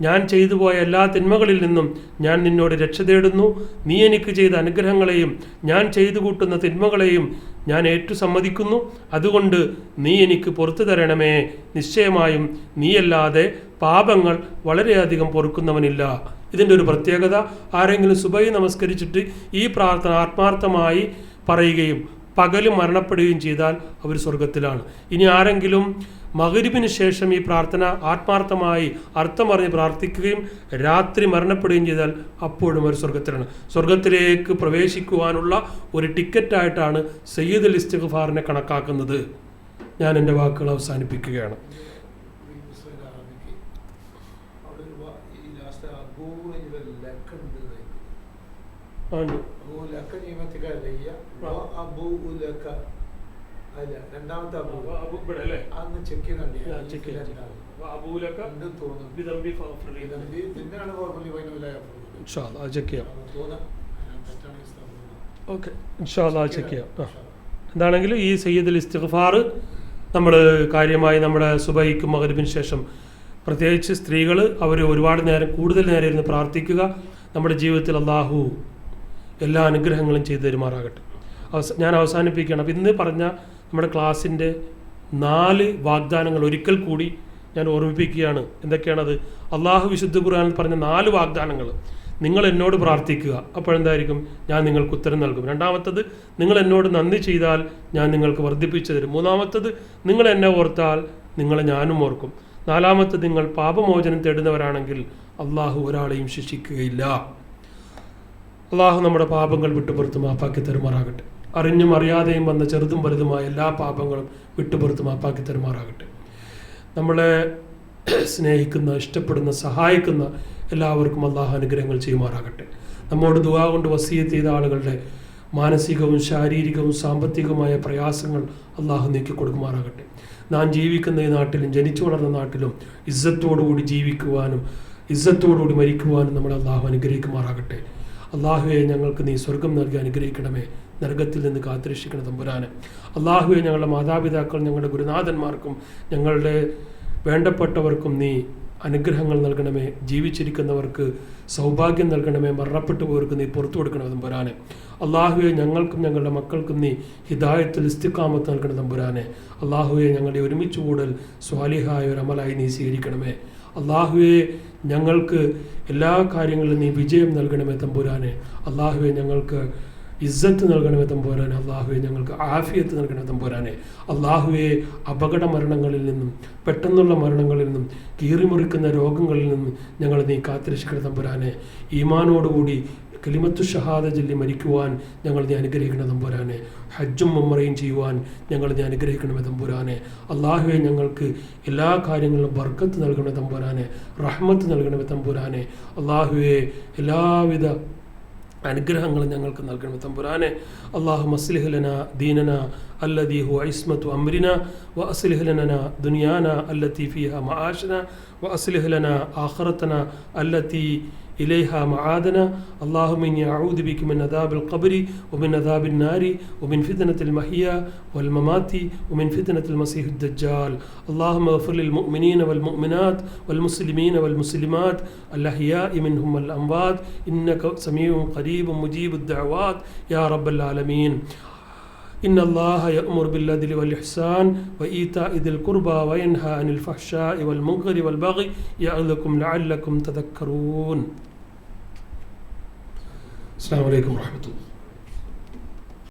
ഞാൻ ചെയ്തു പോയ എല്ലാ തിന്മകളിൽ നിന്നും ഞാൻ നിന്നോട് രക്ഷ തേടുന്നു. നീ എനിക്ക് ചെയ്ത അനുഗ്രഹങ്ങളെയും ഞാൻ ചെയ്തു കൂട്ടുന്ന തിന്മകളെയും ഞാൻ സമ്മതിക്കുന്നു. അതുകൊണ്ട് നീ എനിക്ക് പുറത്തു തരണമേ. നിശ്ചയമായും നീയല്ലാതെ പാപങ്ങൾ വളരെയധികം പൊറുക്കുന്നവനില്ല. ഇതിൻ്റെ ഒരു പ്രത്യേകത, ആരെങ്കിലും സുബഹി നമസ്കരിച്ചിട്ട് ഈ പ്രാർത്ഥന ആത്മാർത്ഥമായി പറയുകയും പകലും മരണപ്പെടുകയും ചെയ്താൽ അവർ സ്വർഗത്തിലാണ്. ഇനി ആരെങ്കിലും മഗ്‌രിബിന് ശേഷം ഈ പ്രാർത്ഥന ആത്മാർത്ഥമായി അർത്ഥം പറഞ്ഞ് പ്രാർത്ഥിക്കുകയും രാത്രി മരണപ്പെടുകയും ചെയ്താൽ അപ്പോഴും അവർ സ്വർഗത്തിലാണ്. സ്വർഗത്തിലേക്ക് പ്രവേശിക്കുവാനുള്ള ഒരു ടിക്കറ്റായിട്ടാണ് സയ്യിദുൽ ഇസ്തിഗ്ഫാറിനെ കണക്കാക്കുന്നത്. ഞാൻ എൻ്റെ വാക്കുകൾ അവസാനിപ്പിക്കുകയാണ്. എന്താണെങ്കിലും ഈ സയ്യിദുൽ ഇസ്തിഗ്ഫാർ നമ്മൾ കാര്യമായി നമ്മുടെ സുബഹിക്കും മഗ്‌രിബിന് ശേഷം പ്രത്യേകിച്ച് സ്ത്രീകൾ അവർ ഒരുപാട് നേരം കൂടുതൽ നേരം ഇരുന്ന് പ്രാർത്ഥിക്കുക. നമ്മുടെ ജീവിതത്തിൽ അല്ലാഹു എല്ലാ അനുഗ്രഹങ്ങളും ചെയ്തു തരുമാറാകട്ടെ. ഞാൻ അവസാനിപ്പിക്കുകയാണ്. അപ്പോൾ ഇന്ന് പറഞ്ഞ നമ്മുടെ ക്ലാസ്സിൻ്റെ 4 വാഗ്ദാനങ്ങൾ ഒരിക്കൽ കൂടി ഞാൻ ഓർമ്മിപ്പിക്കുകയാണ്. എന്തൊക്കെയാണത്? അള്ളാഹു വിശുദ്ധ ഖുർആനിൽ പറഞ്ഞ 4 വാഗ്ദാനങ്ങൾ. നിങ്ങൾ എന്നോട് പ്രാർത്ഥിക്കുക, അപ്പോഴെന്തായിരിക്കും? ഞാൻ നിങ്ങൾക്ക് ഉത്തരം നൽകും. രണ്ടാമത്തത്, നിങ്ങൾ എന്നോട് നന്ദി ചെയ്താൽ ഞാൻ നിങ്ങൾക്ക് വർദ്ധിപ്പിച്ചു തരും. മൂന്നാമത്തത്, നിങ്ങൾ എന്നെ ഓർത്താൽ നിങ്ങളെ ഞാനും ഓർക്കും. നാലാമത്തത്, നിങ്ങൾ പാപമോചനം തേടുന്നവരാണെങ്കിൽ അള്ളാഹു ഒരാളെയും ശിക്ഷിക്കുകയില്ല. അള്ളാഹു നമ്മുടെ പാപങ്ങൾ വിട്ടുപുറത്ത് മാപ്പാക്കി തരുമാറാകട്ടെ. അറിഞ്ഞും അറിയാതെയും വന്ന ചെറുതും വലുതുമായ എല്ലാ പാപങ്ങളും വിട്ടുപുറത്ത് മാപ്പാക്കി തരുമാറാകട്ടെ. നമ്മളെ സ്നേഹിക്കുന്ന, ഇഷ്ടപ്പെടുന്ന, സഹായിക്കുന്ന എല്ലാവർക്കും അള്ളാഹു അനുഗ്രഹങ്ങൾ ചെയ്യുമാറാകട്ടെ. നമ്മോട് ദുആ കൊണ്ട് വസിയത്ത് ചെയ്ത ആളുകളുടെ മാനസികവും ശാരീരികവും സാമ്പത്തികവുമായ പ്രയാസങ്ങൾ അള്ളാഹു നീക്കി കൊടുക്കുമാറാകട്ടെ. നാം ജീവിക്കുന്ന ഈ നാട്ടിലും ജനിച്ചു വളർന്ന നാട്ടിലും ഇസ്സത്തോടുകൂടി ജീവിക്കുവാനും ഇസ്സത്തോടുകൂടി മരിക്കുവാനും നമ്മളെ അള്ളാഹു അനുഗ്രഹിക്കുമാറാകട്ടെ. അള്ളാഹുവെ, ഞങ്ങൾക്ക് നീ സ്വർഗം നൽകി അനുഗ്രഹിക്കണമേ. നരകത്തിൽ നിന്ന് കാത്തുരക്ഷിക്കണം തമ്പുരാനെ. അള്ളാഹുവെ, ഞങ്ങളുടെ മാതാപിതാക്കൾ, ഞങ്ങളുടെ ഗുരുനാഥന്മാർക്കും ഞങ്ങളുടെ വേണ്ടപ്പെട്ടവർക്കും നീ അനുഗ്രഹങ്ങൾ നൽകണമേ. ജീവിച്ചിരിക്കുന്നവർക്ക് സൗഭാഗ്യം നൽകണമേ. മരണപ്പെട്ടു പോയവർക്ക് നീ പുറത്തു കൊടുക്കണം തമ്പുരാനെ. അള്ളാഹുവെ, ഞങ്ങൾക്കും ഞങ്ങളുടെ മക്കൾക്കും നീ ഹിദായത്തുൽ ഇസ്തിഖാമത്ത് നൽകണം തമ്പുരാനെ. അള്ളാഹുവെ, ഞങ്ങളുടെ ഒരുമിച്ച് കൂടൽ സ്വാലിഹായ ഒരു അമലായി നീ സ്വീകരിക്കണമേ. അള്ളാഹുവെ, ഞങ്ങൾക്ക് എല്ലാ കാര്യങ്ങളിലും നീ വിജയം നൽകണമേ തമ്പുരാനെ. അള്ളാഹുവെ, ഞങ്ങൾക്ക് ഇസ്സത്ത് നൽകണമേ തമ്പുരാനെ. അള്ളാഹുവെ, ഞങ്ങൾക്ക് ആഫിയത്ത് നൽകണമേ തമ്പുരാനെ. അള്ളാഹുവെ, അപകട മരണങ്ങളിൽ നിന്നും പെട്ടെന്നുള്ള മരണങ്ങളിൽ നിന്നും കീറിമുറിക്കുന്ന രോഗങ്ങളിൽ നിന്നും ഞങ്ങളെ നീ കാത്തുരക്ഷിക്കണം തമ്പുരാനെ. ഈമാനോടുകൂടി കലിമത്തു ഷഹാദ ചൊല്ലി മരിക്കുവാൻ ഞങ്ങൾ നീ അനുഗ്രഹിക്കണം തമ്പുരാനെ. ഹജ്ജും ഉംറയും ചെയ്യുവാൻ ഞങ്ങൾ നീ അനുഗ്രഹിക്കണമേ തമ്പുരാനെ. അള്ളാഹുവെ ഞങ്ങൾക്ക് എല്ലാ കാര്യങ്ങളിലും ബർക്കത്ത് നൽകണമേ തമ്പുരാനെ, റഹ്മത്ത് നൽകണമേ തമ്പുരാനെ. അള്ളാഹുവെ എല്ലാവിധ അനുഗ്രഹങ്ങൾ ഞങ്ങൾക്ക് നൽകണമേ തമ്പുരാനെ. അല്ലാഹുമ്മ അസ്ലിഹ് ലനാ ദീനനാ അല്ലദീ ഹുവ ഇസ്മത്തു അംരിനാ വഅസ്ലിഹ് ലനാ ദുനിയാനാ അല്ലതീ ഫീഹാ മആശനാ വഅസ്ലിഹ് ലനാ ആഖിറതനാ അല്ലതീ إليها معادنا. اللهم إني أعوذ بك من عذاب القبر ومن عذاب النار ومن فتنة المحيا والممات ومن فتنة المسيح الدجال. اللهم اغفر للمؤمنين والمؤمنات والمسلمين والمسلمات الأحياء منهم والأموات إنك سميع قريب مجيب الدعوات يا رب العالمين. إن الله يأمر بالعدل والإحسان وإيتاء ذي القربى وينهى عن الفحشاء والمنكر والبغي يعظكم لعلكم تذكرون. السلام عليكم ورحمة الله.